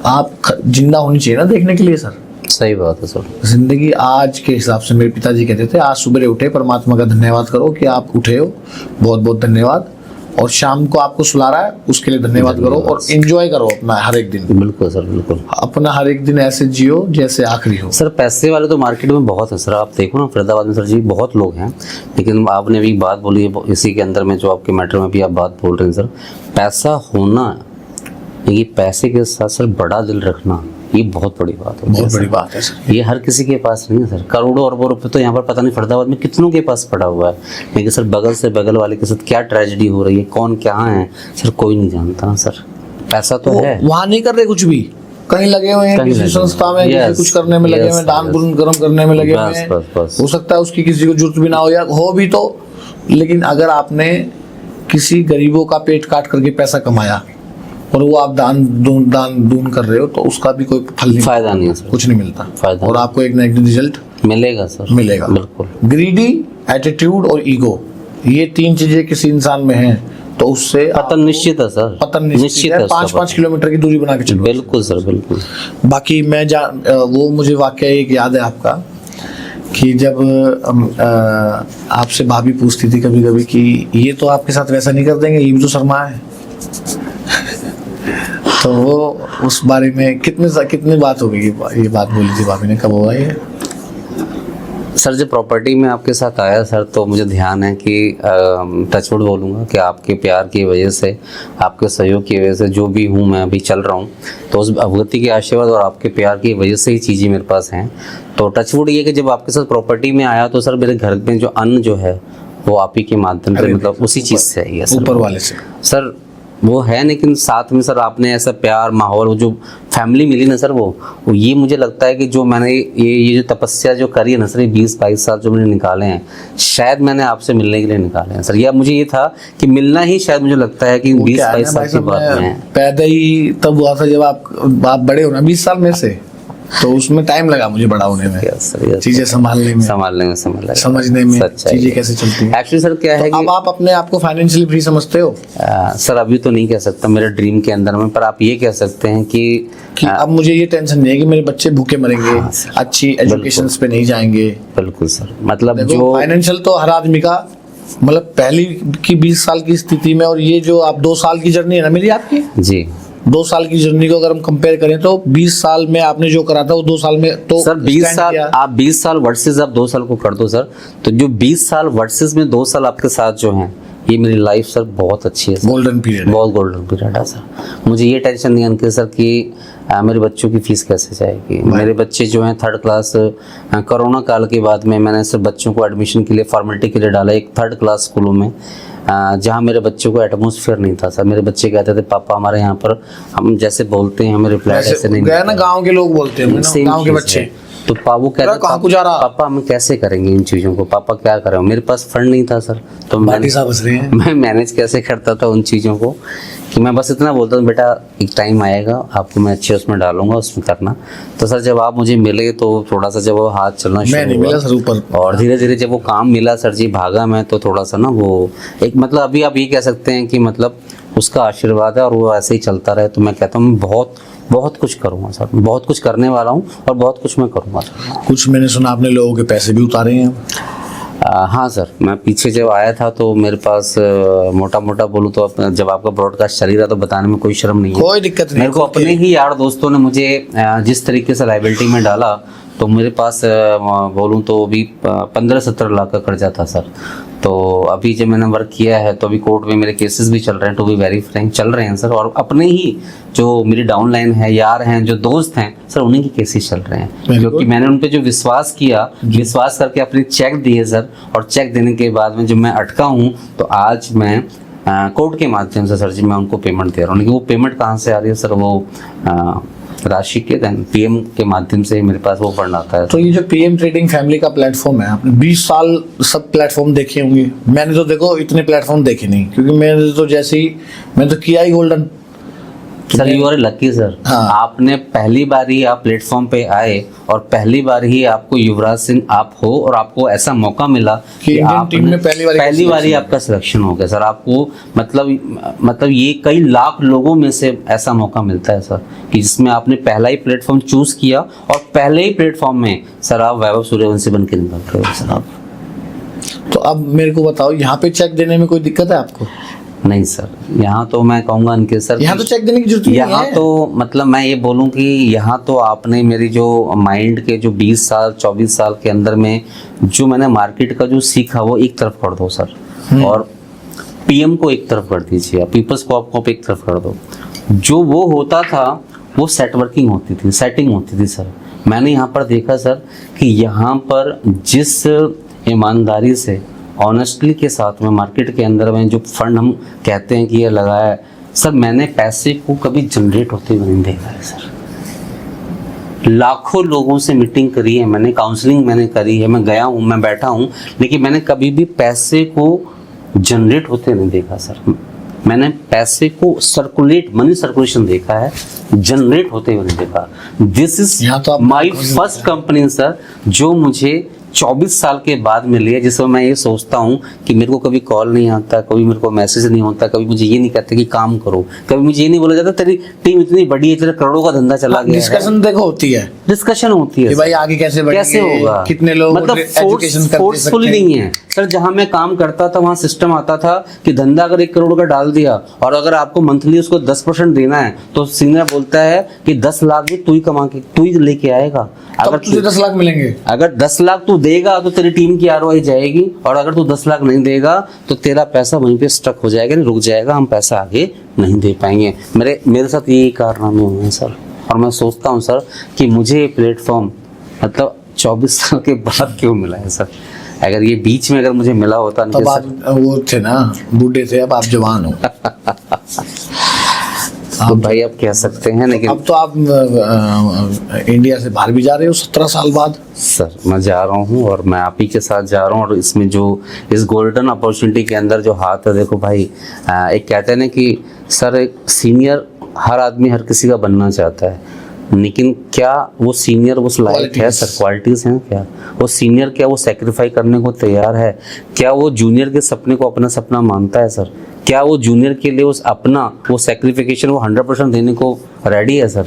आप जिंदा होनी चाहिए ना देखने के लिए सर। सही बात है सर। जिंदगी आज के हिसाब से मेरे पिताजी कहते थे, आज सुबह उठे परमात्मा का धन्यवाद करो कि आप उठे हो, बहुत बहुत धन्यवाद। और शाम को आपको सुला रहा है उसके लिए धन्यवाद करो और एंजॉय करो अपना हर एक दिन। बिल्कुल सर, बिल्कुल। अपना हर एक दिन ऐसे जियो जैसे आखिरी हो। सर पैसे वाले तो मार्केट में बहुत है सर, आप देखो ना फरीदाबाद में सर जी बहुत लोग हैं, लेकिन आपने भी बात बोली है इसी के अंदर में जो आपके मैटर में भी आप बात बोल रहे हैं सर, पैसा होना, ये पैसे के साथ सर बड़ा दिल रखना, ये बहुत बड़ी बात है। बहुत बड़ी बात है सर। ये हर किसी के पास नहीं है सर। करोड़ों अरबों रुपए तो यहाँ पर पता नहीं फरीदाबाद में कितनों के पास पड़ा हुआ है, लेकिन सर बगल से बगल वाले के साथ क्या ट्रेजेडी हो रही है, कौन क्या है सर, कोई नहीं जानता ना सर। पैसा तो है, वहाँ नहीं कर रहे कुछ भी, कहीं लगे हुए हैं किसी संस्था में, किसी कुछ करने में लगे हुए हैं, दान पुण्य कर्म करने में लगे हुए हैं। हो सकता है उसकी किसी को जरूरत भी ना हो या हो भी तो, लेकिन अगर आपने किसी गरीबों का पेट काट करके पैसा कमाया और वो आप दान दून कर रहे हो तो उसका भी कोई फल नहीं, फायदा नहीं है सर, कुछ नहीं मिलता फायदा, और आपको एक ना एक रिजल्ट मिलेगा सर, मिलेगा। बिल्कुल। ग्रीडी, एटीट्यूड और ईगो, ये 3 चीजें किसी इंसान में हैं तो उससे पतन निश्चित है सर, पतन निश्चित है। 5-5 किलोमीटर की दूरी बना के चलो। बिल्कुल सर, बिल्कुल। बाकी मैं वो मुझे वाकया एक याद है आपका कि जब आपसे भाभी पूछती थी कभी कभी कि ये तो आपके साथ वैसा नहीं कर देंगे, ये भी तो शर्मा है। तो वो उस बारे में कितनी बात हो गई, ये बात बोली थी भाभी ने, कब हुआ ये? सर जब प्रॉपर्टी में आपके साथ आया सर तो मुझे ध्यान है कि टचवुड बोलूँगा कि आपके प्यार की वजह से, आपके सहयोग की वजह से जो भी हूँ मैं अभी चल रहा हूँ, तो उस भगवती के आशीर्वाद और आपके प्यार की वजह से ही चीज़ें मेरे पास हैं। तो टचवुड ये कि जब आपके साथ प्रॉपर्टी में आया तो सर मेरे घर में जो अन्न जो है वो आप ही के माध्यम से, मतलब उसी चीज़ से आई है सर, ऊपर वाले से सर वो है। लेकिन साथ में सर आपने ऐसा प्यार माहौल, वो जो फैमिली मिली ना सर, वो ये मुझे लगता है कि जो मैंने ये जो तपस्या जो करी है ना सर, ये 20-22 साल जो मैंने निकाले हैं, शायद मैंने आपसे मिलने के लिए निकाले हैं सर। या मुझे ये था कि मिलना ही शायद मुझे लगता है कि 20-22 साल की बात में पैदा ही तब हुआ था जब आप बड़े हो ना 20 साल में से, तो उसमें टाइम लगा मुझे बड़ा होने में, चीजें संभालने में, समझने में चीजें कैसे चलती हैं। एक्चुअली सर क्या है कि अब आप अपने आप को फाइनेंशियली फ्री समझते हो? सर अभी तो नहीं कह सकता मेरे ड्रीम के अंदर में, पर आप ये कह सकते हैं कि अब मुझे ये टेंशन नहीं है कि मेरे बच्चे भूखे मरेंगे, अच्छी एजुकेशन पे नहीं जाएंगे। बिल्कुल सर, मतलब जो फाइनेंशियल तो हर आदमी का, मतलब पहली की 20 साल की स्थिति में और ये जो आप 2 साल की जर्नी है ना मेरी आपकी जी, 2 साल की जर्नी को अगर हम कंपेयर करें तो 20 साल में आपने जो करा था वो 2 साल में तो सर 20 साल, आप 20 साल वर्सेस आप 2 साल को कर दो सर, तो जो 20 साल वर्सेस में 2 साल आपके साथ जो हैं, ये मेरी लाइफ सर बहुत अच्छी है, गोल्डन पीरियड, बहुत गोल्डन पीरियड है सर। मुझे ये टेंशन नहीं है सर कि मेरे बच्चों की फीस कैसे जाएगी। मेरे बच्चे जो हैं 3rd क्लास, कोरोना काल के बाद में मैंने सिर्फ बच्चों को एडमिशन के लिए फॉर्मेलिटी के लिए डाला एक 3rd क्लास स्कूलों में, जहाँ मेरे बच्चों को एटमोसफियर नहीं था सर। मेरे बच्चे कहते थे पापा हमारे यहाँ पर हम जैसे बोलते हैं हमें रिप्लाई ऐसे नहीं गया ना, गांव के लोग बोलते हैं, गांव के बच्चे तो वो कहते पापा हम कैसे करेंगे इन चीज़ों को, पापा क्या करें। मेरे पास फंड नहीं था सर, तो मैं मैनेज कैसे करता था उन चीज़ों को कि मैं बस इतना बोलता हूँ बेटा एक टाइम आएगा आपको मैं अच्छे उसमें डालूंगा, उसमें करना। तो सर जब आप मुझे मिले तो थोड़ा सा जब वो हाथ चलना शुरू हुआ सर ऊपर, और धीरे धीरे जब वो काम मिला सर जी, भागा मैं तो थोड़ा सा ना वो एक मतलब अभी आप ये कह सकते हैं कि मतलब उसका आशीर्वाद है और वो ऐसे ही चलता रहे। तो मैं कहता हूँ बहुत कुछ करूँगा सर, बहुत कुछ करने वाला हूँ और बहुत कुछ मैं करूँगा सर। कुछ मैंने सुना आपने लोगों के पैसे भी उतारे हैं? हाँ सर, मैं पीछे जब आया था तो मेरे पास मोटा बोलूँ तो जब आपका ब्रॉडकास्ट चल ही रहा तो बताने में कोई शर्म नहीं है, कोई दिक्कत नहीं। मेरे को अपने ही यार दोस्तों ने मुझे जिस तरीके से लाइबिलिटी में डाला तो मेरे पास बोलूँ तो अभी 15-17 लाख का कर्जा था सर। तो अभी जब मैंने वर्क किया है तो अभी कोर्ट में मेरे केसेस भी चल रहे हैं, टू बी वेरी फ्रैंक चल रहे हैं सर। और अपने ही जो मेरी डाउनलाइन है, यार हैं, जो दोस्त हैं सर, उन्हीं के केसेस चल रहे हैं, क्योंकि मैंने उन पे जो विश्वास किया, विश्वास करके अपने चेक दिए सर। और चेक देने के बाद में जब मैं अटका हूँ तो आज मैं कोर्ट के माध्यम से सर जी मैं उनको पेमेंट दे रहा हूँ। लेकिन वो पेमेंट कहाँ से आ रही है सर? वो राशि के पीएम के माध्यम से मेरे पास वो फंड आता है। तो ये जो पीएम ट्रेडिंग फैमिली का प्लेटफॉर्म है, आपने 20 साल सब प्लेटफॉर्म देखे होंगे। मैंने तो देखो इतने प्लेटफॉर्म देखे नहीं, क्योंकि मैंने तो जैसे ही मैंने तो किया ही golden. Sir you are lucky sir. हाँ। आपने पहली बार ही आप प्लेटफॉर्म पे आए और पहली बार ही आपको युवराज सिंह आप हो और आपको ऐसा मौका मिला कि इंडियन टीम में पहली बार ही आपका सिलेक्शन हो गया सर। आपको मतलब ये कई लाख लोगों में से ऐसा मौका मिलता है सर कि जिसमें आपने पहला ही प्लेटफॉर्म चूज किया और पहले ही प्लेटफॉर्म में सर आप वैभव सूर्यवंशी बन के निकल रहे हो सर आप। तो अब मेरे को बताओ, यहाँ पे चेक देने में कोई दिक्कत है आपको? नहीं सर, यहाँ तो मैं कहूँगा इनके सर, यहाँ तो चेक देने की जरूरत नहीं है। यहाँ तो मतलब मैं ये बोलूँ कि यहाँ तो आपने मेरी जो माइंड के जो 20 साल 24 साल के अंदर में जो मैंने मार्केट का जो सीखा वो एक तरफ कर दो सर, और पीएम को एक तरफ कर दीजिए, पीपल्स को एक तरफ कर दो। जो वो होता था वो सेटवर्किंग होती थी, सेटिंग होती थी सर। मैंने यहाँ पर देखा सर कि यहाँ पर जिस ईमानदारी से, ऑनेस्टली के साथ में मार्केट के अंदर में जो फंड हम कहते हैं कि ये लगाया है सर, मैंने पैसे को कभी जनरेट होते हुए नहीं देखा है सर। लाखों लोगों से मीटिंग करी है मैंने, काउंसलिंग मैंने करी है, मैं गया हूँ, मैं बैठा हूँ, लेकिन मैंने कभी भी पैसे को जनरेट होते नहीं देखा सर। मैंने पैसे को मनी सर्कुलेशन देखा है, जनरेट होते हुए नहीं देखा। This is my first company sir, जो मुझे 24 साल के बाद मिली है, जिसमें मैं ये सोचता हूँ कि मेरे को कभी कॉल नहीं आता, कभी मेरे को मैसेज नहीं होता, कभी मुझे ये नहीं कहते कि काम करो, कभी मुझे ये नहीं बोला जाता तेरी टीम इतनी बड़ी है, तेरा करोड़ों का धंधा चला गया है। डिस्कशन देखो होती है, डिस्कशन होती है कि भाई आगे कैसे होगा, कितने लोग मतलब फोर्सफुली नहीं है सर। जहाँ मैं काम करता था वहाँ सिस्टम आता था कि धंधा अगर 1 करोड़ का डाल दिया और अगर आपको मंथली उसको 10% देना है तो सीनियर बोलता है कि 10 लाख भी तू ही कमा के तू ही लेके आएगा। अगर तुझे 10 लाख मिलेंगे, अगर 10 लाख तू देगा तो तेरी टीम की आरओआई जाएगी, और अगर तू 10 लाख नहीं देगा तो तेरा पैसा वहीं पे स्टक हो जाएगा, रुक जाएगा, हम पैसा आगे नहीं दे पाएंगे। मेरे साथ यही कारनामे हुए हैं सर। और मैं सोचता हूँ सर कि मुझे ये प्लेटफॉर्म मतलब 24 साल के बाद क्यों मिला है सर। अगर ये बीच में अगर मुझे मिला होता तब आप वो थे ना, बूढ़े थे, अब आप जवान हो। तो भाई आप कह सकते हैं, लेकिन अब तो आप इंडिया से बाहर भी जा रहे हो 17 साल बाद। सर मैं जा रहा हूँ और मैं आप ही के साथ जा रहा हूँ, और इसमें जो इस गोल्डन अपॉर्चुनिटी के अंदर जो हाथ है, देखो भाई एक कहते हैं ना कि सर एक सीनियर हर आदमी हर किसी का बनना चाहता है, लेकिन क्या वो सीनियर उस लायक है सर? क्वालिटीज हैं क्या वो सीनियर? क्या वो सेक्रीफाई करने को तैयार है? क्या वो जूनियर के सपने को अपना सपना मानता है सर? क्या वो जूनियर के लिए वो सेक्रीफिकेशन वो 100% देने को रेडी है सर?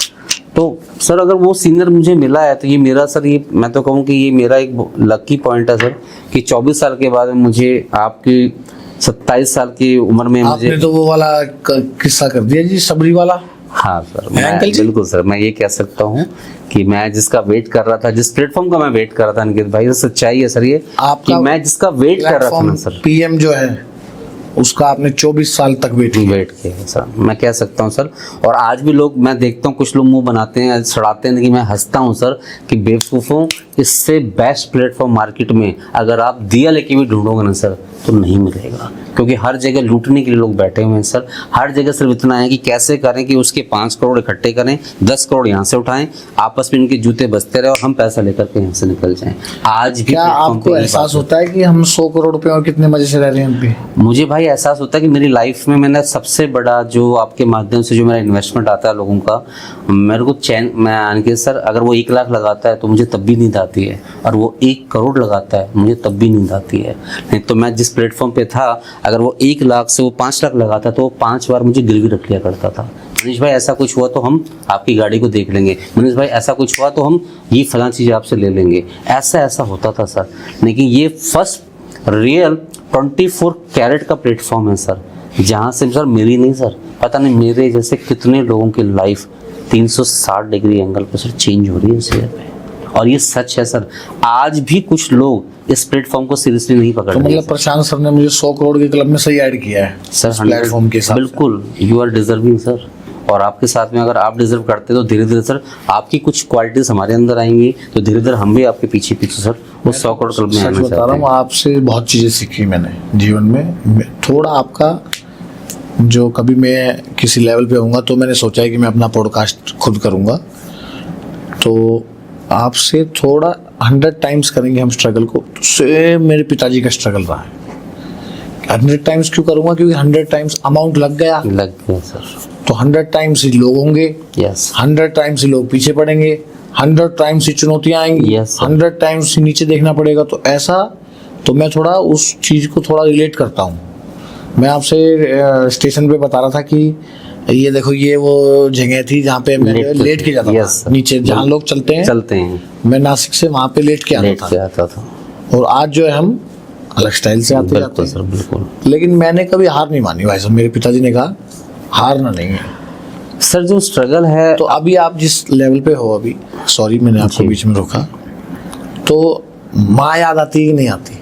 तो सर अगर वो सीनियर मुझे मिला है तो ये मेरा सर, ये मैं तो कहूँ कि ये मेरा एक लकी पॉइंट है सर कि 24 साल के बाद मुझे आपकी 27 साल की उम्र में मुझे आपने तो वो वाला किस्सा कर दिया जी, सबरी वाला। हाँ सर, मैं बिल्कुल सर, मैं ये कह सकता हूँ कि मैं जिसका वेट कर रहा था, जिस प्लेटफॉर्म का मैं वेट कर रहा था निकेत भाई, सच्चाई है सर ये कि मैं जिसका वेट कर रहा था ना सर, पीएम जो है उसका आपने 24 साल तक वेट किया सर, मैं कह सकता हूँ सर। और आज भी लोग, मैं देखता हूँ कुछ लोग मुंह बनाते हैं, सड़ाते हैं, कि मैं हंसता हूँ सर कि बेवकूफ़ों, इससे बेस्ट प्लेटफॉर्म मार्केट में अगर आप दिया लेके भी ढूंढोगे ना सर तो नहीं मिलेगा, क्योंकि हर जगह लूटने के लिए लोग बैठे हुए हैं सर। हर जगह सिर्फ इतना है कि कैसे करें कि उसके 5 करोड़ इकट्ठे करें, 10 करोड़ यहाँ से उठाएं, आपस में इनके जूते बजते रहे और हम पैसा लेकर के यहाँ से निकल जाएं। आज भी क्या आपको एहसास होता है कि हम 100 करोड़ रुपए और कितने मजे से रह रहे हैं अभी? मुझे भाई एहसास होता है कि मेरी लाइफ में मैंने सबसे बड़ा जो आपके माध्यम से जो मेरा इन्वेस्टमेंट आता है लोगों का, मेरे को चैन, मैं अनिकेत सर अगर वो 1 लाख लगाता है तो मुझे तब भी नींद आती है, और वो 1 करोड़ लगाता है मुझे तब भी नींद आती है। नहीं तो मैं जिस प्लेटफॉर्म पे था, अगर वो 1 लाख से वो 5 लाख लगाता तो वो 5 बार मुझे गिरवी रख लिया करता था। मनीष भाई ऐसा कुछ हुआ तो हम आपकी गाड़ी को देख लेंगे, मनीष भाई ऐसा कुछ हुआ तो हम ये फलां चीज़ आपसे ले लेंगे, ऐसा होता था सर। लेकिन ये फर्स्ट रियल 24 कैरेट का प्लेटफॉर्म है सर, जहाँ से सर मेरी नहीं सर, पता नहीं मेरे जैसे कितने लोगों की लाइफ 360 डिग्री एंगल पर सर चेंज हो रही है इस जगह पे। और ये सच है सर। आज भी कुछ लोग इस प्लेटफॉर्म को सीरियसली नहीं पकड़ तो रहे हैं मतलब प्रशांत सर ने मुझे 100 करोड़ के क्लब में सही ऐड किया है सर। इस प्लेटफॉर्म के साथ। बिल्कुल, यू आर डिजर्विंग सर। और आपके साथ में अगर आप डिजर्व करते तो धीरे धीरे सर आपकी कुछ क्वालिटीज हमारे अंदर आएंगी, तो धीरे धीरे हम भी आपके पीछे पीछे सर उस 100 करोड़ क्लब में सच आना बता रहा चाहते हूँ, हैं। आपसे बहुत चीज़ें सीखी मैंने जीवन में। थोड़ा आपका जो कभी मैं किसी लेवल पे होऊंगा तो मैंने सोचा है कि मैं अपना पॉडकास्ट खुद करूँगा, तो आपसे थोड़ा 100 टाइम्स करेंगे हम स्ट्रगल को। सेम मेरे पिताजी का स्ट्रगल रहा है। 100 टाइम्स क्यों करूँगा? क्योंकि 100 टाइम्स अमाउंट लग गया लग गया सर। तो 100 टाइम्स ही लोग होंगे, यस 100 टाइम्स ही लोग पीछे पड़ेंगे, 100 टाइम्स ही चुनौतियाँ आएंगी, Yes, sir. 100 टाइम्स ही नीचे देखना पड़ेगा। तो ऐसा तो मैं थोड़ा उस चीज़ को थोड़ा रिलेट करता हूँ। मैं आपसे स्टेशन पे बता रहा था कि ये देखो ये वो जगह थी जहाँ पे मैं लेट के जाता Yes, था sir. नीचे, जहाँ लोग चलते हैं। मैं नासिक से वहाँ पे लेट के लेट के आता आता था। था। और आज जो है हम अलग स्टाइल से आते जाते बिल्कुल सर, हैं। बिल्कुल लेकिन मैंने कभी हार नहीं मानी भाई साहब। मेरे पिताजी ने कहा हारना नहीं है। सर। जो स्ट्रगल है तो अभी आप जिस लेवल पे हो अभी, सॉरी मैंने आपको जी। बीच में रोका, तो माँ याद आती है कि नहीं आती?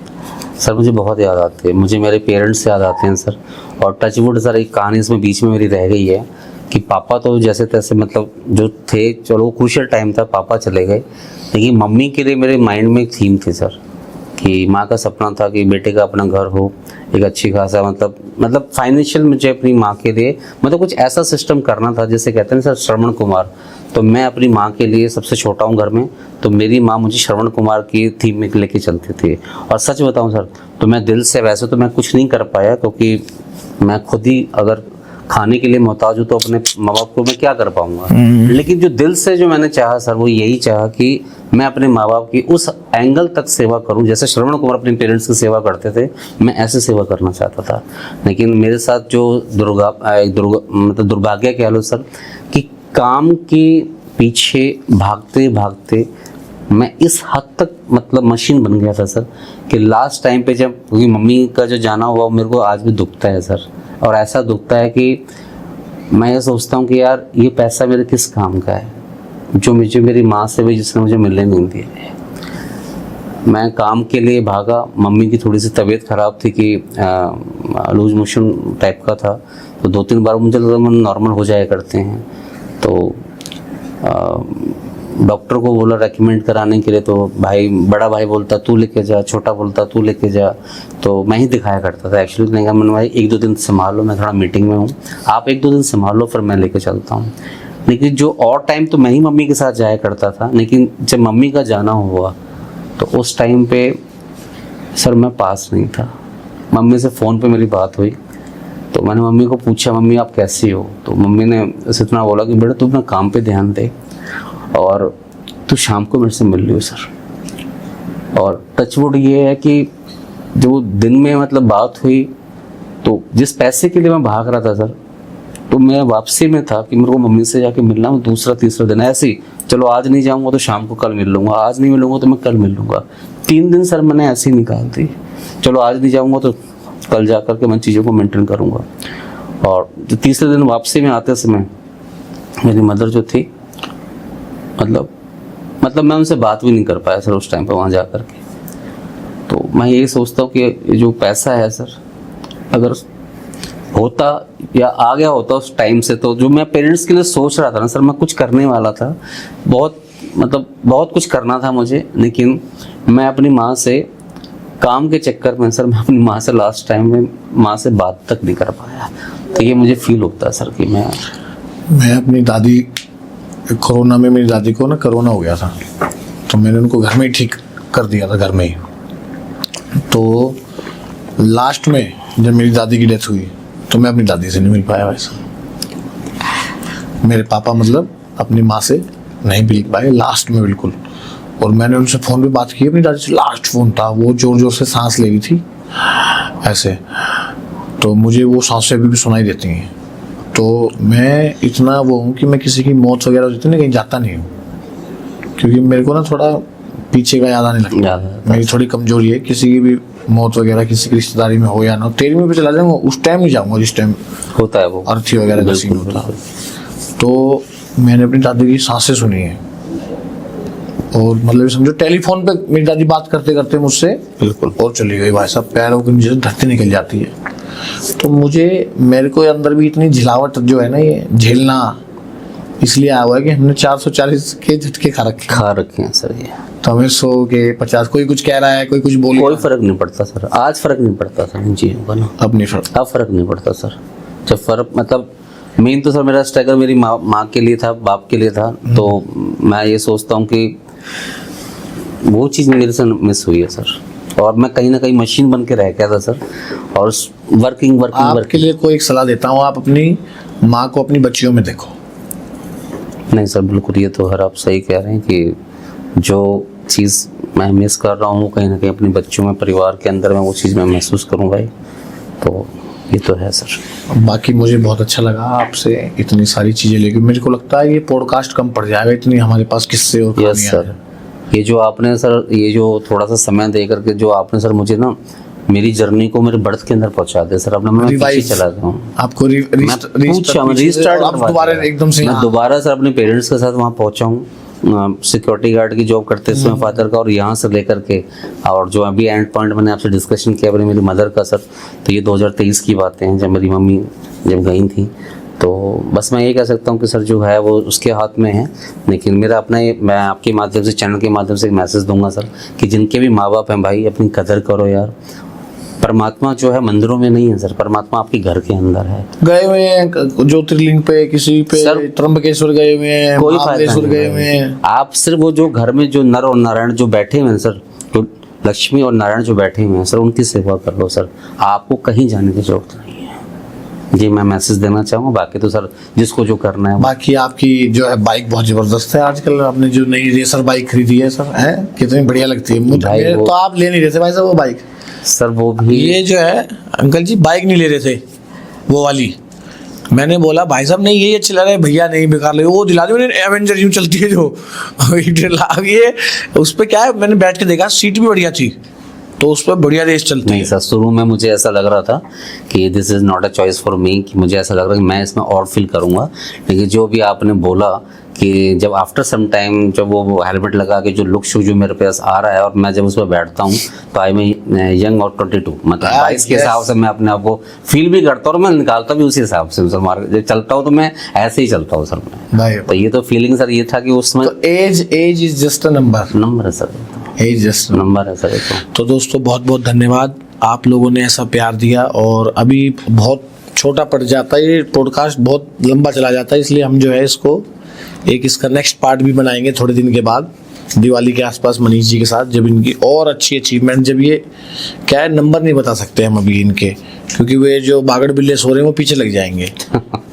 सर मुझे बहुत याद आती है, मुझे मेरे पेरेंट्स याद आते हैं सर। और टचवुड सर एक कहानी इसमें बीच में मेरी रह गई है कि पापा तो जैसे तैसे मतलब जो थे, चलो क्रूशियल टाइम था, पापा चले गए, लेकिन मम्मी के लिए मेरे माइंड में एक थीम थी सर कि माँ का सपना था कि बेटे का अपना घर हो, एक अच्छी खासा मतलब फाइनेंशियल मुझे अपनी माँ के लिए मतलब कुछ ऐसा सिस्टम करना था जैसे कहते हैं सर श्रवण कुमार। तो मैं अपनी माँ के लिए सबसे छोटा हूँ घर में, तो मेरी माँ मुझे श्रवण कुमार की थीम में लेके चलती थी। और सच बताऊँ सर तो मैं दिल से, वैसे तो मैं कुछ नहीं कर पाया क्योंकि मैं खुद ही अगर खाने के लिए मोहताज हूँ तो अपने माँ बाप को मैं क्या कर पाऊंगा, लेकिन जो दिल से जो मैंने चाहा सर वो यही चाहा कि मैं अपने माँ बाप की उस एंगल तक सेवा करूं जैसे श्रवण कुमार अपने पेरेंट्स की सेवा करते थे, मैं ऐसे सेवा करना चाहता था। लेकिन मेरे साथ जो मतलब दुर्भाग्य कह लो सर कि काम के पीछे भागते भागते मैं इस हद तक मतलब मशीन बन गया था सर कि लास्ट टाइम पे जब, क्योंकि मम्मी का जो जाना हुआ मेरे को आज भी दुखता है सर। और ऐसा दुखता है कि मैं ये सोचता हूँ कि यार ये पैसा मेरे किस काम का है जो मुझे मेरी माँ से भी जिसने मुझे मिलने नहीं दिए। मैं काम के लिए भागा, मम्मी की थोड़ी सी तबीयत ख़राब थी कि लूज मोशन टाइप का था, तो 2-3 बार मुझे लगा नॉर्मल हो जाया करते हैं। तो डॉक्टर को बोला रेकमेंड कराने के लिए, तो भाई बड़ा भाई बोलता तू लेके जा, छोटा बोलता तू लेके जा, तो मैं ही दिखाया करता था एक्चुअली। नहीं कहा मैंने भाई 1-2 दिन संभाल लो, मैं थोड़ा मीटिंग में हूँ, आप 1-2 दिन संभाल लो फिर मैं लेके चलता हूँ। लेकिन जो और टाइम तो मैं ही मम्मी के साथ जाया करता था, लेकिन जब मम्मी का जाना हुआ तो उस टाइम पे सर मैं पास नहीं था। मम्मी से फ़ोन पे मेरी बात हुई तो मैंने मम्मी को पूछा मम्मी आप कैसी हो, तो मम्मी ने बस इतना बोला कि बेटा तू अपना काम पे ध्यान दे और तू शाम को मेरे से मिल लियो सर। और टचवुड ये है कि जो दिन में मतलब बात हुई तो जिस पैसे के लिए मैं भाग रहा था सर, तो मैं वापसी में था कि मेरे को मम्मी से जाके मिलना, दूसरा तीसरा दिन ऐसे ही चलो आज नहीं जाऊंगा तो शाम को कल मिल लूंगा, आज नहीं मिलूंगा तो मैं कल मिल लूंगा। 3 दिन सर मैंने ऐसे ही निकाल दी, चलो आज नहीं जाऊंगा तो कल जा करके मैं चीज़ों को मेंटेन करूंगा। और जो तीसरे दिन वापसी में आते समय मेरी मदर जो थी मतलब मैं उनसे बात भी नहीं कर पाया सर उस टाइम पर वहाँ जा कर के। तो मैं यही सोचता हूँ कि जो पैसा है सर अगर होता या आ गया होता उस टाइम से, तो जो मैं पेरेंट्स के लिए सोच रहा था ना सर, मैं कुछ करने वाला था, बहुत कुछ करना था मुझे, लेकिन मैं अपनी माँ से काम के चक्कर में सर मैं अपनी माँ से लास्ट टाइम में माँ से बात तक नहीं कर पाया। तो ये मुझे फील होता है सर कि मैं अपनी दादी, कोरोना में मेरी दादी को ना कोरोना हो गया था, तो मैंने उनको घर में ही ठीक कर दिया था, घर में ही। तो लास्ट में जब मेरी दादी की डेथ हुई तो मैं अपनी दादी से नहीं मिल पाया वैसा। मेरे पापा मतलब अपनी माँ से नहीं मिल पाए लास्ट में बिल्कुल। और मैंने उनसे फ़ोन पे बात की अपनी दादी से, लास्ट फ़ोन था, वो ज़ोर ज़ोर से सांस ले रही थी ऐसे, तो मुझे वो सांसें अभी भी सुनाई देती हैं। तो मैं इतना वो हूँ कि मैं किसी की मौत वगैरह होती है ना कहीं जाता नहीं हूँ, क्योंकि मेरे को ना थोड़ा पीछे का याद आने लगता है। मेरी थोड़ी कमजोरी है, किसी की भी मौत वगैरह किसी की रिश्तेदारी में हो या ना, 13वीं पे चला जाऊँगा, उस टाइम नहीं जाऊँगा जिस टाइम होता है वो अर्थी वगैरह का सीन होता है। तो मैंने अपनी दादी की सांसें सुनी है और मतलब समझो टेलीफोन पे मेरी दादी बात करते करते मुझसे बिल्कुल। और चली गई भाई साहब, पैरों के नीचे से धरती निकल जाती है। तो मेरे को अंदर भी इतनी झिलावट जो है ना, ये झेलना इसलिए आया हुआ है कि हमने 440 के झटके खा रखे हैं सर ये। तो हमें 100 के 50, कोई कुछ कह रहा है, कोई कुछ बोल, कोई फर्क नहीं पड़ता सर, आज फर्क नहीं पड़ता सर इन चीज़ों का ना, अब नहीं फर्क, अब फर्क नहीं पड़ता सर। जब फर्क मतलब मेन तो सर मेरा स्ट्रगल मेरी माँ के लिए था, बाप के लिए था, तो मैं ये सोचता हूँ कि वो चीज़ मेरे से मिस हुई है सर। और मैं कहीं ना कहीं मशीन बन के रह गया था सर, और वर्किंग आपके लिए कोई एक सलाह देता हूँ, आप अपनी माँ को अपनी बच्चियों में देखो। नहीं सर बिल्कुल, ये तो हर आप सही कह रहे हैं कि जो चीज़ मैं मिस कर रहा हूँ कहीं ना कहीं अपने बच्चों में, परिवार के अंदर में वो चीज़ मैं महसूस करूँ भाई, तो ये तो है सर। बाकी मुझे बहुत अच्छा लगा आपसे इतनी सारी चीज़ें लेके। मेरे को लगता है ये पॉडकास्ट कम पड़ जाएगा, इतनी हमारे पास किस्से और यस सर। ये जो आपने सर, ये जो थोड़ा सा समय दे करके जो आपने सर मुझे ना मेरी जर्नी को मेरे बर्थ के अंदर पहुंचा दिया सर। अब मैं पीछे चला गया हूँ, आपको रीस्टार्ट दोबारा एकदम से मैं दोबारा सर अपने पेरेंट्स के साथ वहाँ पहुँचा हूँ। सिक्योरिटी गार्ड की जॉब करते थे फादर का, और यहाँ से लेकर के और जो अभी एंड पॉइंट मैंने आपसे डिस्कशन किया अपनी मेरी मदर का सर, तो ये 2023 की बातें हैं जब मेरी मम्मी जब गई थी। तो बस मैं ये कह सकता हूँ कि सर जो है वो उसके हाथ में है, लेकिन मेरा अपना मैं आपके माध्यम से, चैनल के माध्यम से एक मैसेज दूंगा सर कि जिनके भी माँ बाप हैं भाई, अपनी कदर करो यार। परमात्मा जो है मंदिरों में नहीं है सर, परमात्मा आपके घर के अंदर है। गए हुए हैं ज्योतिर्लिंग पे, किसी पे त्र्यंबकेश्वर गए हुए हैं, कोई फायदा गए हुए हैं। आप सिर्फ वो जो घर में जो नर और नारायण जो बैठे हुए हैं सर, जो लक्ष्मी और नारायण जो बैठे हुए हैं सर, उनकी सेवा कर लो सर, आपको कहीं जाने की जरूरत नहीं है। जी मैं मैसेज देना चाहूँगा। बाकी तो सर जिसको जो करना है। बाकी आपकी जो है बाइक बहुत जबरदस्त है, आजकल आपने जो नई रेसर बाइक खरीदी है सर, है कितनी बढ़िया लगती है मुझे। तो आप ले नहीं रहे थे भाई साहब वो बाइक सर? वो भी ये जो है अंकल जी बाइक नहीं ले रहे थे वो वाली, मैंने बोला भाई साहब नहीं ये चला रहे भैया, नहीं बेकार लगे, वो दिला दी मैंने, एवेंजर यूं चलती है जो ये उस पर क्या है, मैंने बैठ के देखा सीट भी बढ़िया थी, तो उस पर बढ़िया रेस चलती नहीं सर। शुरू में मुझे ऐसा लग रहा था कि this is not a choice for me, कि मुझे ऐसा लग रहा है कि मैं इसमें और फील करूँगा, लेकिन जो भी आपने बोला कि जब आफ्टर सम टाइम जब वो हेलमेट लगा के जो लुक शो जो मेरे पास आ रहा है और मैं जब उस पर बैठता हूँ तो आई मैं यंग और 22 मतलब 22 के हिसाब से मैं अपने आप को फील भी करता हूँ और मैं निकालता भी उसी हिसाब से सर। मार्केट जब चलता हूँ तो मैं ऐसे ही चलता हूँ सर मैं। तो ये तो फीलिंग सर ये था कि उसमें age is just a number है सर, एज जस्ट नंबर है सर। तो दोस्तों बहुत बहुत धन्यवाद, आप लोगों ने ऐसा प्यार दिया। और अभी बहुत छोटा पड़ जाता है ये पॉडकास्ट, बहुत लंबा चला जाता है, इसलिए हम जो है इसको एक इसका नेक्स्ट पार्ट भी बनाएंगे थोड़े दिन के बाद, दिवाली के आसपास मनीष जी के साथ, जब इनकी और अच्छी अचीवमेंट, जब ये क्या है नंबर नहीं बता सकते हम अभी इनके, क्योंकि वे जो बागड़ बिल्ले सो रहे हैं वो पीछे लग जाएंगे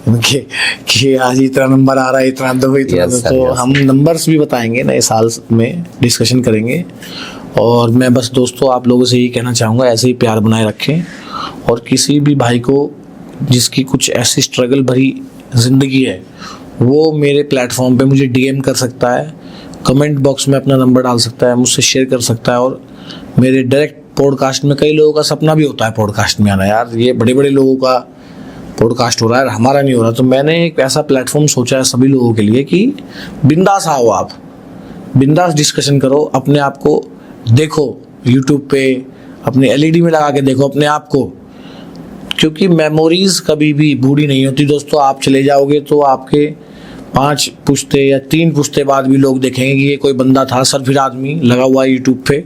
इनके कि आज इतना नंबर आ रहा है, इतना दो इतना दो, तो हम नंबर्स भी बताएंगे नए साल में, डिस्कशन करेंगे। और मैं बस दोस्तों आप लोगों से यही कहना चाहूँगा, ऐसे ही प्यार बनाए रखें, और किसी भी भाई को जिसकी कुछ ऐसी स्ट्रगल भरी ज़िंदगी है वो मेरे प्लेटफॉर्म पे मुझे डीएम कर सकता है, कमेंट बॉक्स में अपना नंबर डाल सकता है, मुझसे शेयर कर सकता है। और मेरे डायरेक्ट पॉडकास्ट में, कई लोगों का सपना भी होता है पॉडकास्ट में आना, यार ये बड़े बड़े लोगों का पॉडकास्ट हो रहा है हमारा नहीं हो रहा, तो मैंने एक ऐसा प्लेटफॉर्म सोचा है सभी लोगों के लिए कि बिंदास आओ, आप बिंदास डिस्कशन करो, अपने आप को देखो यूट्यूब पे, अपने एलईडी में लगा के देखो अपने आप को, क्योंकि मेमोरीज कभी भी बूढ़ी नहीं होती दोस्तों। आप चले जाओगे तो आपके 5 पुश्ते या 3 पुश्ते बाद भी लोग देखेंगे कि ये कोई बंदा था सर फिर आदमी लगा हुआ है यूट्यूब पे,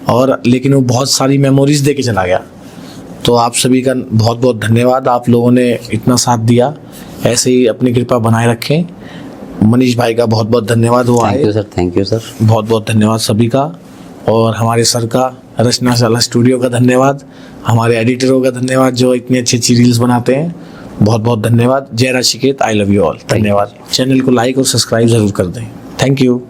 और लेकिन वो बहुत सारी मेमोरीज दे के चला गया। तो आप सभी का बहुत बहुत धन्यवाद, आप लोगों ने इतना साथ दिया, ऐसे ही अपनी कृपा बनाए रखें। मनीष भाई का बहुत बहुत धन्यवाद, वो आए। थैंक यू सर, बहुत बहुत धन्यवाद सभी का, और हमारे सर का, रचना शाला स्टूडियो का धन्यवाद, हमारे एडिटरों का धन्यवाद जो इतनी अच्छी अच्छी रील्स बनाते हैं, बहुत बहुत धन्यवाद। जय राशिकेत, आई लव यू ऑल, धन्यवाद। चैनल को लाइक और सब्सक्राइब जरूर कर दें, थैंक यू।